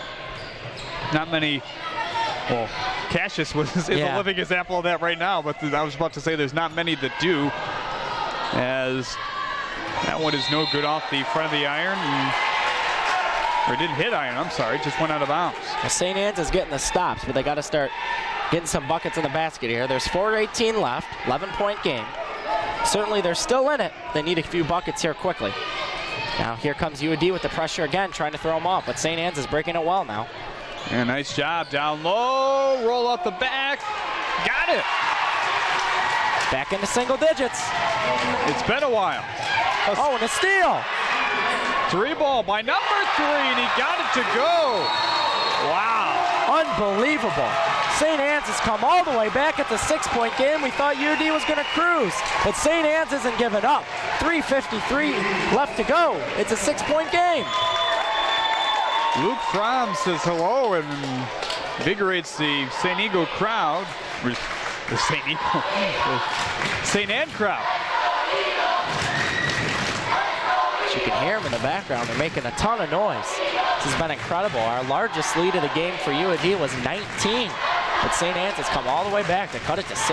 Not many, well, Cassius is a living example of that right now, but I was about to say there's not many that do, as that one is no good off the front of the iron, or didn't hit iron, I'm sorry, just went out of bounds. Well, St. Anne's is getting the stops, but they got to start getting some buckets in the basket here. There's 4:18 left, 11-point game. Certainly they're still in it. They need a few buckets here quickly. Now here comes UAD with the pressure again, trying to throw them off, but St. Anne's is breaking it well now. Yeah, nice job down low, roll up the back, got it. Back into single digits. It's been a while. Oh, and a steal. 3 ball by number 3, and he got it to go. Wow. Unbelievable. St. Anne's has come all the way back at the 6-point game. We thought UD was going to cruise, but St. Anne's isn't giving up. 3:53 left to go. It's a 6-point game. Luke Fromm says hello and invigorates the St. Eagle crowd. The St. Anne crowd. You can hear them in the background. They're making a ton of noise. This has been incredible. Our largest lead of the game for UAD was 19. But St. Anne's has come all the way back to cut it to 6.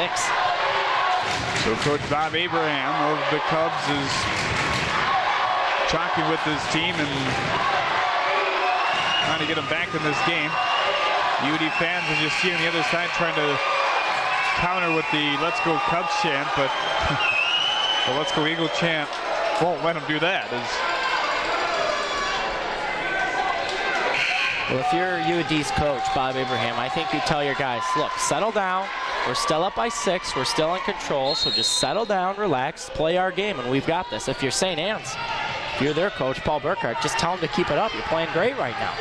So Coach Bob Abraham of the Cubs is talking with his team and trying to get them back in this game. UD fans, as you see on the other side, trying to counter with the Let's Go Cubs chant, but the Let's Go Eagle chant won't let them do that. Well, if you're UAD's coach, Bob Abraham, I think you tell your guys, look, settle down. We're still up by 6. We're still in control, so just settle down, relax, play our game, and we've got this. If you're St. Anne's, if you're their coach, Paul Burkhardt, just tell them to keep it up. You're playing great right now.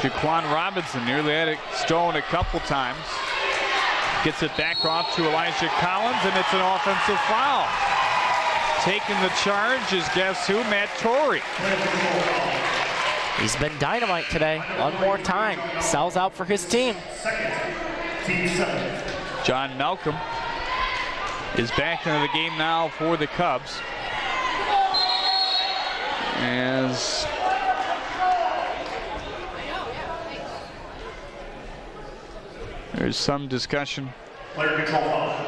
Jaquan Robinson nearly had it stolen a couple times. Gets it back off to Elijah Collins, and it's an offensive foul. Taking the charge is, guess who? Matt Torrey. He's been dynamite today. One more time. Sells out for his team. John Malcolm is back into the game now for the Cubs. As there's some discussion. Player control foul.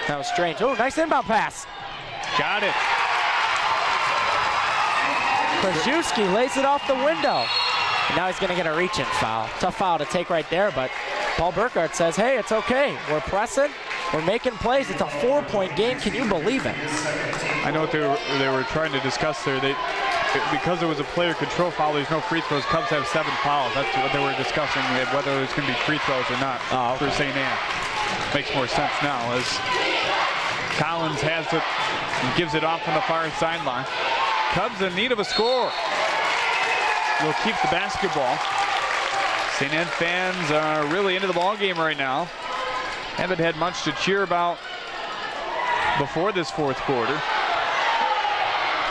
That was strange. Oh, nice inbound pass. Got it. Krajewski lays it off the window. And now he's going to get a reach-in foul. Tough foul to take right there, but Paul Burkhardt says, hey, it's okay. We're pressing. We're making plays. It's a 4-point game. Can you believe it? I know what they were trying to discuss there. Because it was a player control foul, there's no free throws. Cubs have 7 fouls. That's what they were discussing, whether there's going to be free throws or not for St. Anne. Makes more sense now as Collins has it and gives it off on the far sideline. Cubs in need of a score. Will keep the basketball. St. Anne fans are really into the ball game right now. Haven't had much to cheer about before this 4th quarter.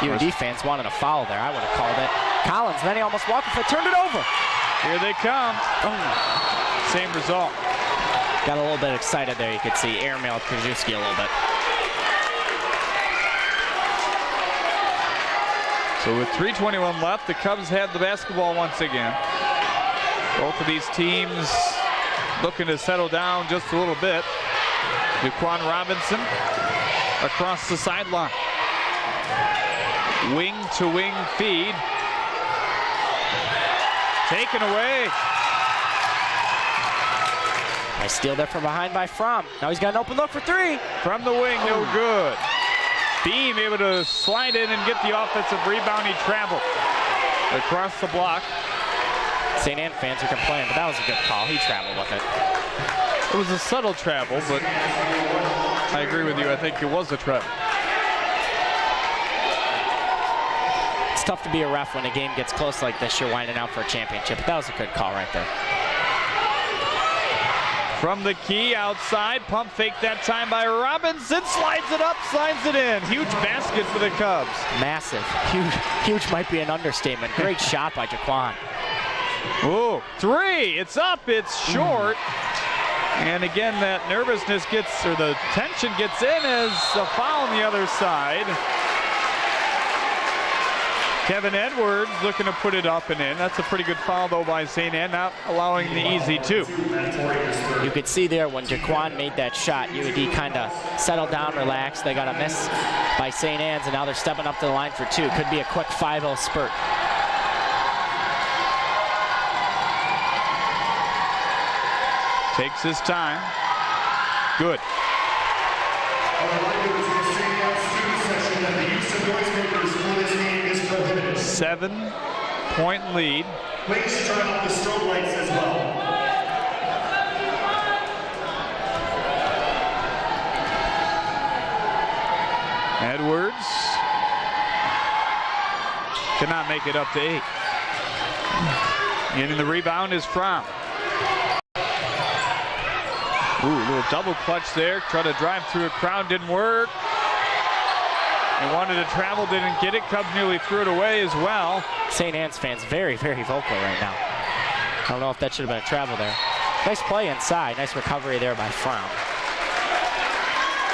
UAD fans wanted a foul there. I would have called it. Collins, then he almost walked if it turned it over. Here they come. Oh. Same result. Got a little bit excited there. You could see airmailed Krajewski a little bit. So with 3:21 left, the Cubs have the basketball once again. Both of these teams looking to settle down just a little bit. Jaquan Robinson across the sideline. Wing to wing feed. Taken away. Nice steal there from behind by Fromm. Now he's got an open look for three. From the wing, no good. Beam able to slide in and get the offensive rebound. He traveled across the block. St. Anne fans are complaining, but that was a good call. He traveled with it. It was a subtle travel, but I agree with you. I think it was a travel. It's tough to be a ref when a game gets close like this. You're winding out for a championship, but that was a good call right there. From the key outside, pump fake that time by Robinson, slides it up, slides it in. Huge basket for the Cubs. Massive, huge might be an understatement. Great shot by Jaquan. Oh, three, it's up, it's short. And again, that nervousness gets, or the tension gets in as a foul on the other side. Kevin Edwards looking to put it up and in. That's a pretty good foul, though, by St. Anne, not allowing the easy two. You could see there when Jaquan made that shot, UAD kind of settled down, relaxed. They got a miss by St. Anne's, and now they're stepping up to the line for two. Could be a quick 5-0 spurt. Takes his time. Good. 7-point lead. Please turn off the strobe lights as well. Edwards cannot make it up to 8. Getting the rebound is Fromm. Ooh, a little double clutch there. Try to drive through a crowd, didn't work. They wanted to travel, didn't get it. Cubs nearly threw it away as well. St. Anne's fans very vocal right now. I don't know if that should have been a travel there. Nice play inside. Nice recovery there by Fromm.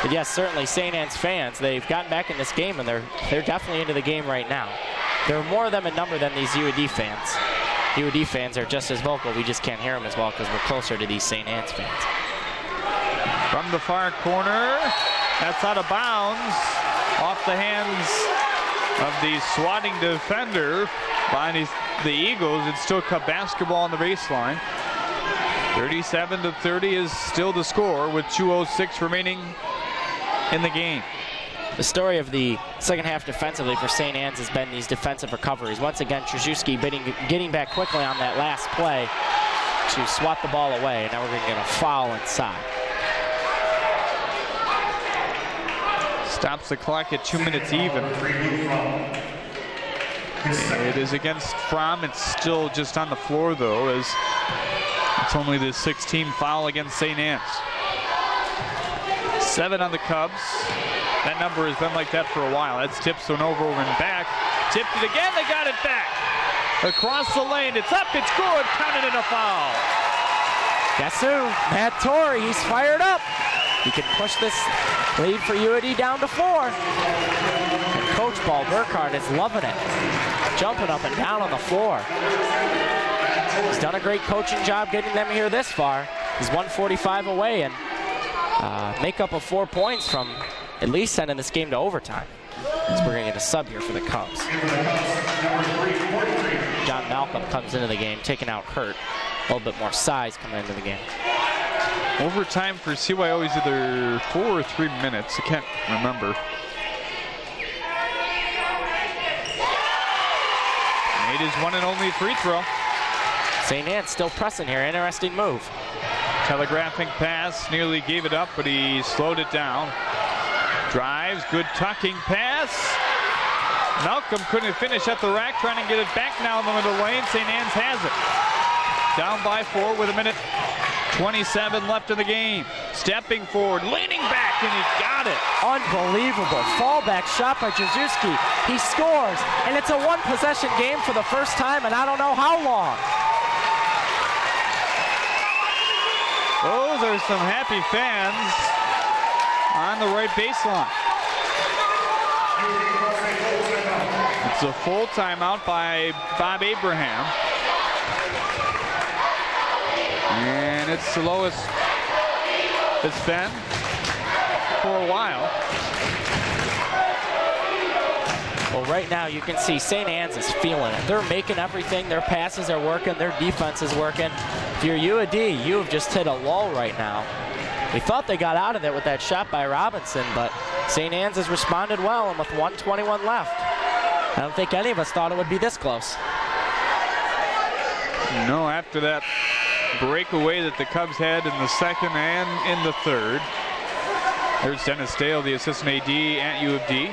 But yes, certainly St. Anne's fans, they've gotten back in this game, and they're definitely into the game right now. There are more of them in number than these UAD fans. UAD fans are just as vocal. We just can't hear them as well because we're closer to these St. Anne's fans. From the far corner, that's out of bounds. Off the hands of the swatting defender by the Eagles. It's still Cub basketball on the baseline. 37-30 is still the score with 2:06 remaining in the game. The story of the second half defensively for St. Anne's has been these defensive recoveries. Once again, Trzewski getting back quickly on that last play to swat the ball away. And now we're going to get a foul inside. Stops the clock at 2 minutes even. It is against Fromm. It's still just on the floor, though, as it's only the 16th foul against St. Anne's. 7 on the Cubs. That number has been like that for a while. That's tipped one over and back. Tipped it again. They got it back. Across the lane. It's up. It's good. Counted in a foul. Guess who? Matt Torrey. He's fired up. He can push this lead for UAD down to 4. And Coach Paul Burkhardt is loving it. Jumping up and down on the floor. He's done a great coaching job getting them here this far. He's 145 away and make up of 4 points from at least sending this game to overtime. So we're going to get a sub here for the Cubs. John Malcolm comes into the game, taking out Kurt. A little bit more size coming into the game. Overtime for CYO is either 4 or 3 minutes. I can't remember. Made his one and only free throw. St. Anne's still pressing here. Interesting move. Telegraphing pass, nearly gave it up, but he slowed it down. Drives, good tucking pass. Malcolm couldn't finish at the rack, trying to get it back now in the middle lane. St. Anne's has it. Down by 4 with 1:27 left in the game. Stepping forward, leaning back, and he got it. Unbelievable. Fallback shot by Trzewski. He scores, and it's a one-possession game for the first time, and I don't know how long. Those are some happy fans on the right baseline. It's a full timeout by Bob Abraham. And it's the lowest it's been for a while. Well, right now you can see St. Anne's is feeling it. They're making everything. Their passes are working. Their defense is working. If you're UAD, you have just hit a lull right now. We thought they got out of it with that shot by Robinson, but St. Anne's has responded well, and with 1:21 left, I don't think any of us thought it would be this close. No, after that breakaway that the Cubs had in the second and in the third. There's Dennis Dale, the assistant AD at U of D,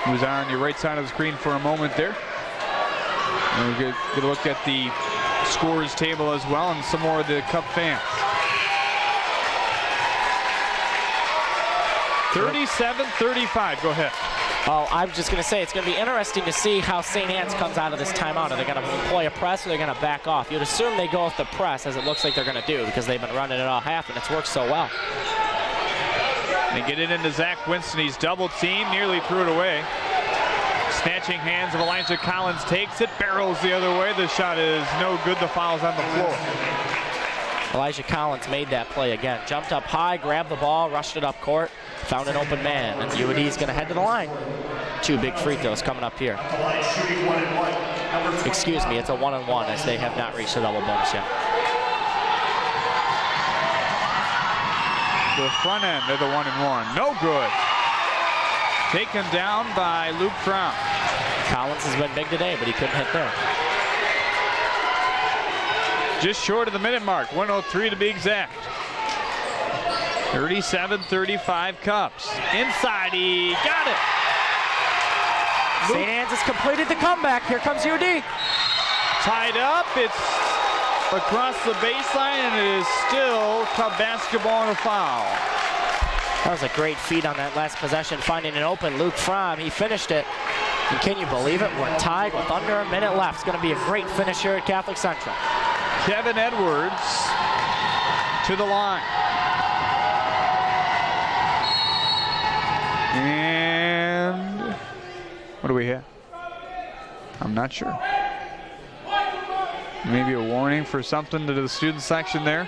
who's on your right side of the screen for a moment there. And we'll get a look at the scores table as well and some more of the Cub fans. 37-35, go ahead. Oh, I was just going to say, it's going to be interesting to see how St. Anne's comes out of this timeout. Are they going to employ a press or are they going to back off? You'd assume they go with the press, as it looks like they're going to do, because they've been running it all half and it's worked so well. They get it into Zach Winston. He's double teamed, nearly threw it away. Snatching hands of Elijah Collins, takes it, barrels the other way. The shot is no good. The foul's on the floor. Elijah Collins made that play again. Jumped up high, grabbed the ball, rushed it up court, found an open man, and UAD is going to head to the line. 2 big free throws coming up here. Excuse me, it's a 1-on-1 as they have not reached the double bonus yet. The front end of the 1-and-1, no good. Taken down by Luke Fromm. Collins has been big today, but he couldn't hit there. Just short of the minute mark, 1:03 to be exact. 37-35 Cubs. Inside, he got it. St. Anne's has completed the comeback. Here comes UD. Tied up, it's across the baseline, and it is still Cub basketball and a foul. That was a great feat on that last possession, finding an open Luke Fromm. He finished it. And can you believe it? We're tied with under a minute left. It's going to be a great finish here at Catholic Central. Kevin Edwards to the line. And what do we have? I'm not sure. Maybe a warning for something to the student section there.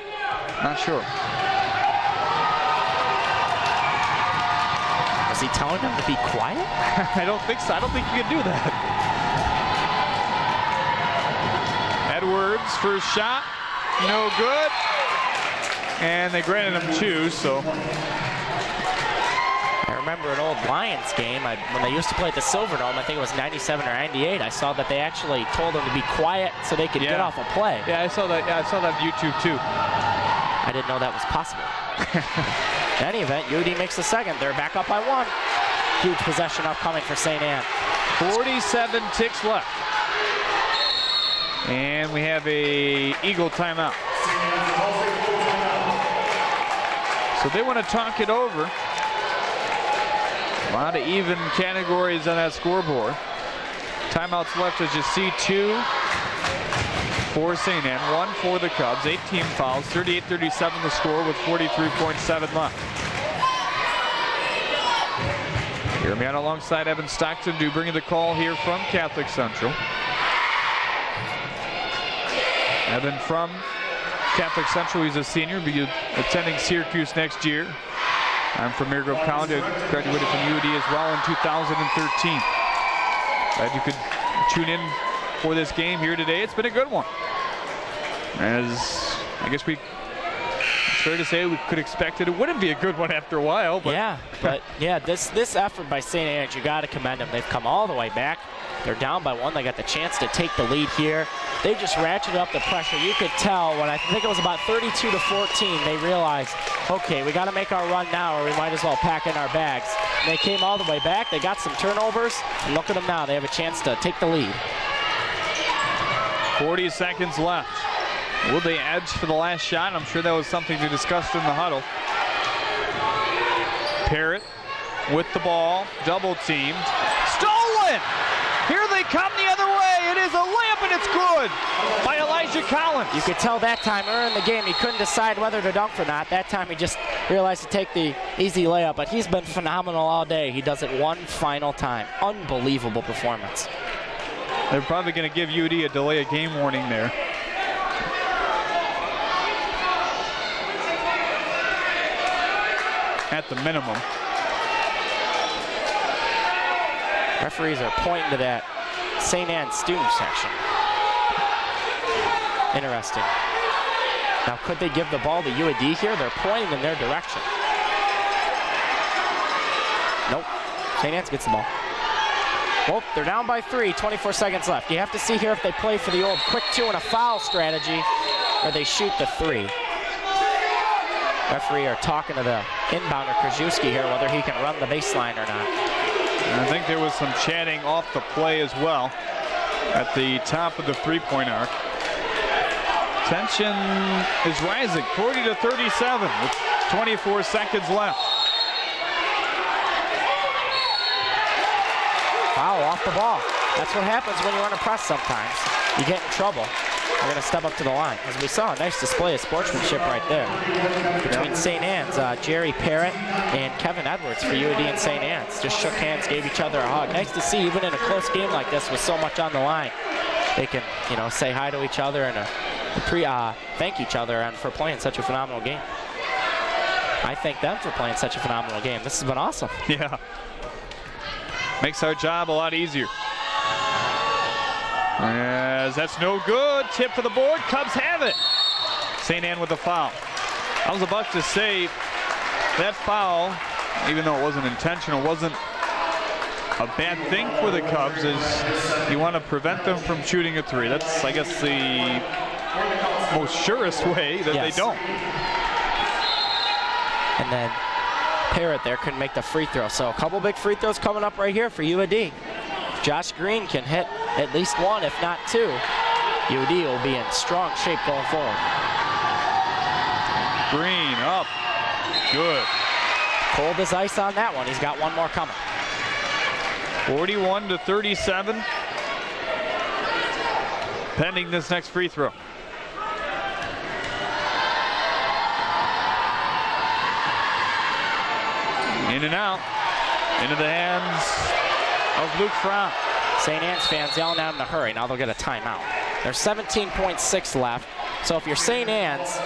Not sure. Was he telling them to be quiet? I don't think so. I don't think you can do that. Edwards, first shot, no good. And they granted him 2, so. I remember an old Lions game, when they used to play at the Silverdome, I think it was 97 or 98, I saw that they actually told them to be quiet so they could get off a play. Yeah, I saw that. Yeah, I saw that on YouTube too. I didn't know that was possible. In any event, UD makes the second. They're back up by 1. Huge possession upcoming for St. Anne. 47 ticks left. And we have a Eagle timeout. So they want to talk it over. A lot of even categories on that scoreboard. Timeouts left as you see 2 for St. Anne, 1 for the Cubs. 8 team fouls, 38-37 the score with 43.7 left. Jeremy on alongside Evan Stockton to bring the call here from Catholic Central. Evan from Catholic Central, he's a senior, will be attending Syracuse next year. I'm from Marygrove College. I graduated from UAD as well in 2013. Glad you could tune in for this game here today. It's been a good one. As I guess it's fair to say we could expect it wouldn't be a good one after a while. But yeah, but yeah, this effort by St. Anne's, you got to commend them. They've come all the way back. They're down by 1. They got the chance to take the lead here. They just ratcheted up the pressure. You could tell when I think it was about 32-14, they realized, okay, we got to make our run now or we might as well pack in our bags. And they came all the way back. They got some turnovers. And look at them now. They have a chance to take the lead. 40 seconds left. Will they edge for the last shot? I'm sure that was something to discuss in the huddle. Parrott with the ball, double teamed. Stolen! Here they come the other way. It is a layup and it's good by Elijah Collins. You could tell that time early in the game he couldn't decide whether to dunk or not. That time he just realized to take the easy layup, but he's been phenomenal all day. He does it one final time. Unbelievable performance. They're probably going to give UD a delay of game warning there. At the minimum. Referees are pointing to that St. Anne's student section. Interesting. Now, could they give the ball to UAD here? They're pointing in their direction. Nope. St. Anne's gets the ball. Well, they're down by 3, 24 seconds left. You have to see here if they play for the old quick 2 and a foul strategy or they shoot the 3. Referee are talking to the inbounder, Krajewski, here, whether he can run the baseline or not. And I think there was some chatting off the play as well at the top of the three-point arc. Tension is rising, 40-37 with 24 seconds left. Foul off the ball. That's what happens when you're under press sometimes. You get in trouble. They're going to step up to the line. As we saw, a nice display of sportsmanship right there between St. Anne's, Jerry Parrott and Kevin Edwards for UAD and St. Anne's. Just shook hands, gave each other a hug. Nice to see, even in a close game like this with so much on the line, they can, say hi to each other and thank each other and for playing such a phenomenal game. I thank them for playing such a phenomenal game. This has been awesome. Yeah. Makes our job a lot easier. As that's no good. Tip for the board. Cubs have it. St. Anne with the foul. I was about to say that foul, even though it wasn't intentional, wasn't a bad thing for the Cubs, as you want to prevent them from shooting a 3. That's, I guess, the most surest way that they don't. And then Parrott there couldn't make the free throw. So a couple big free throws coming up right here for UAD. If Josh Green can hit at least 1, if not 2, UAD will be in strong shape going forward. Green up. Good. Cold as ice on that one. He's got 1 more coming. 41-37. Pending this next free throw. In and out. Into the hands of Luke Fromm. St. Anne's fans yelling at him to hurry. Now they'll get a timeout. There's 17.6 left. So if you're St. Anne's,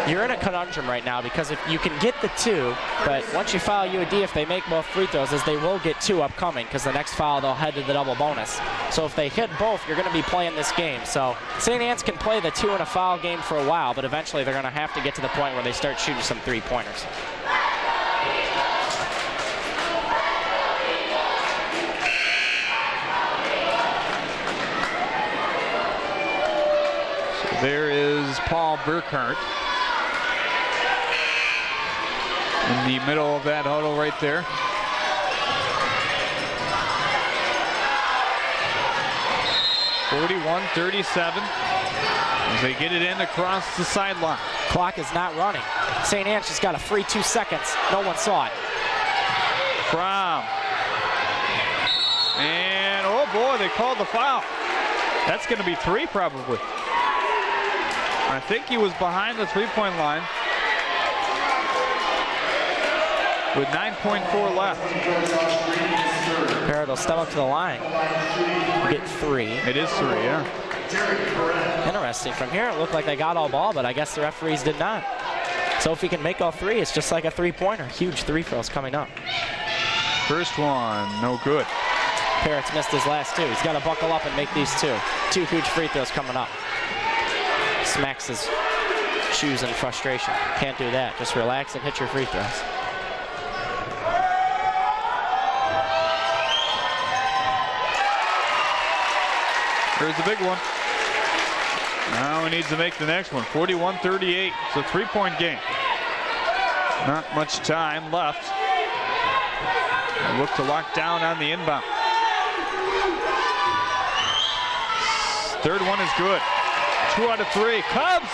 you're in a conundrum right now, because if you can get the 2, but once you foul UAD, if they make both free throws, as they will get 2 upcoming, because the next foul they'll head to the double bonus. So if they hit both, you're going to be playing this game. So St. Anne's can play the 2 and a foul game for a while, but eventually they're going to have to get to the point where they start shooting some 3-pointers. There is Paul Burkhart in the middle of that huddle right there. (41-37) as they get it in across the sideline. Clock is not running. St. Anne's just got a free 2 seconds. No one saw it. Fromm. And oh boy, they called the foul. That's going to be 3 probably. I think he was behind the 3-point line with 9.4 left. Parrott will step up to the line. Get 3. It is 3, yeah. Interesting. From here, it looked like they got all ball, but I guess the referees did not. So if he can make all 3, it's just like a 3-pointer. Huge 3 throws coming up. First one, no good. Parrott's missed his last 2. He's got to buckle up and make these 2. 2 huge free throws coming up. Smacks his shoes in frustration. Can't do that. Just relax and hit your free throws. Here's the big one. Now he needs to make the next one. 41-38. It's a 3-point game. Not much time left. Look to lock down on the inbound. Third one is good. 2 out of 3. Cubs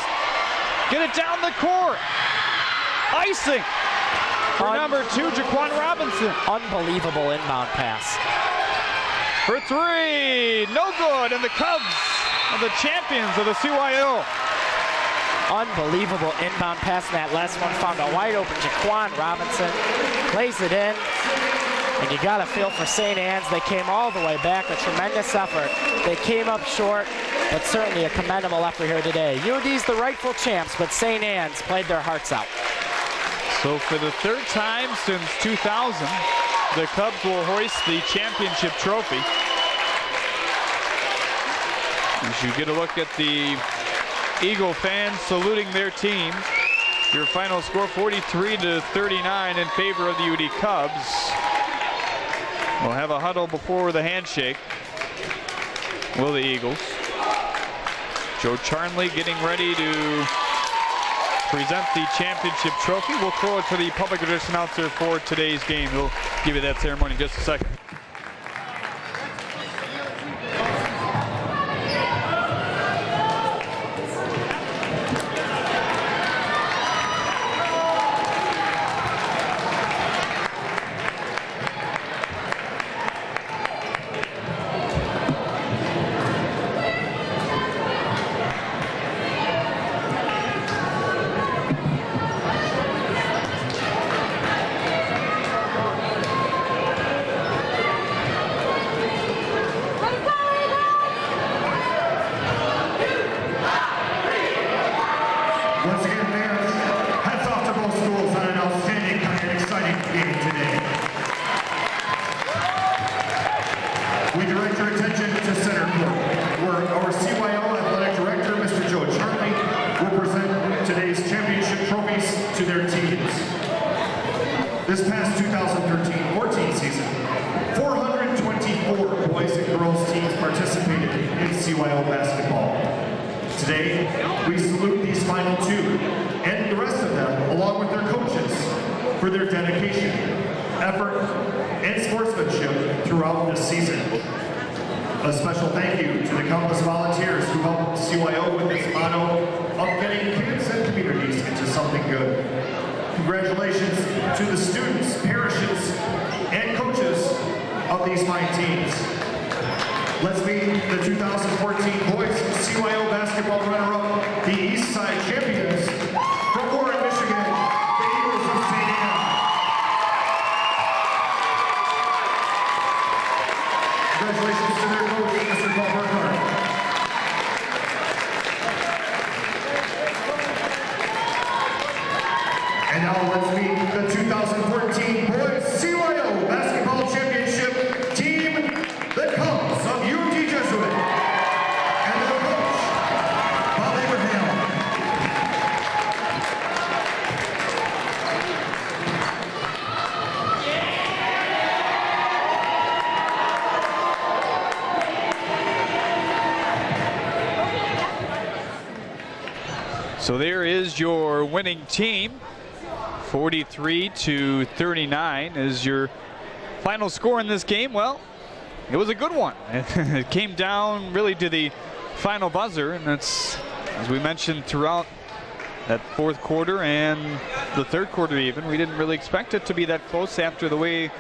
get it down the court. Icing for number 2, Jaquan Robinson. Unbelievable inbound pass. For 3, no good, and the Cubs are the champions of the CYO. Unbelievable inbound pass in that last one. Found a wide open Jaquan Robinson. Plays it in. And you got to feel for St. Anne's. They came all the way back. A tremendous effort. They came up short, but certainly a commendable effort here today. UAD's the rightful champs, but St. Anne's played their hearts out. So for the 3rd time since 2000, the Cubs will hoist the championship trophy. As you get a look at the Eagle fans saluting their team. Your final score 43-39 in favor of the UD Cubs. We'll have a huddle before the handshake. Will the Eagles. Joe Charnley getting ready to present the championship trophy. We'll throw it to the public address announcer for today's game. He'll give you that ceremony in just a second. Once again, fans, hats off to both schools on an outstanding and exciting game today. We direct your attention to center court, where our CYO Athletic Director, Mr. Joe Charnley, will present today's championship trophies to their teams. This past 2013-14 season, 424 boys and girls teams participated in CYO basketball. Today, we salute these final two and the rest of them, along with their coaches, for their dedication, effort, and sportsmanship throughout this season. A special thank you to the countless volunteers who helped CYO with this motto of getting kids and communities into something good. Congratulations to the students, parishes, and coaches of these fine teams. Let's meet the 2014 boys CYO basketball runner-up, the East Side champions from Warren, Michigan, the Eagles of St. Anne. Congratulations to their coach, Mr. Paul Burkhardt. And now let's meet the 2014 boys CYO basketball championship team, the Cubs of UD Jesuit, and their coach, Bob Abraham. So there is your winning team. 43-39 is your final score in this game. Well, it was a good one. It came down really to the final buzzer, and that's, as we mentioned throughout that fourth quarter and the third quarter even, we didn't really expect it to be that close after the way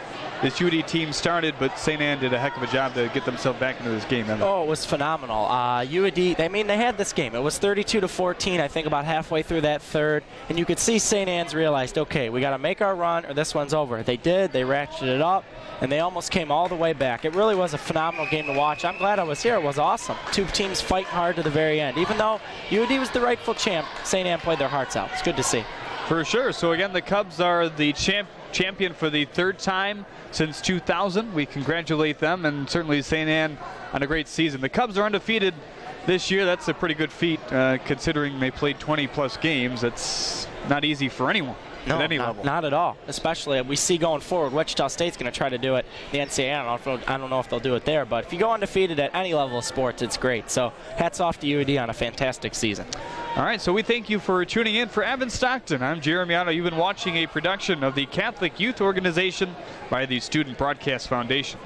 this UD team started, but St. Anne did a heck of a job to get themselves back into this game. Oh, it was phenomenal. UD, they had this game. It was 32-14, I think, about halfway through that third, and you could see St. Anne's realized, okay, we got to make our run or this one's over. They did. They ratcheted it up, and they almost came all the way back. It really was a phenomenal game to watch. I'm glad I was here. It was awesome. Two teams fighting hard to the very end. Even though UD was the rightful champ, St. Anne played their hearts out. It's good to see. For sure. So again, the Cubs are the champion for the third time since 2000. We congratulate them, and certainly St. Anne on a great season. The Cubs are undefeated this year. That's a pretty good feat considering they played 20-plus games. That's not easy for anyone at any level. Not at all. Especially we see going forward, Wichita State's going to try to do it. The NCAA, I don't know if they'll do it there, but if you go undefeated at any level of sports, it's great. So hats off to UD on a fantastic season. All right, so we thank you for tuning in. For Evan Stockton, I'm Jeremy Otto. You've been watching a production of the Catholic Youth Organization by the Student Broadcast Foundation.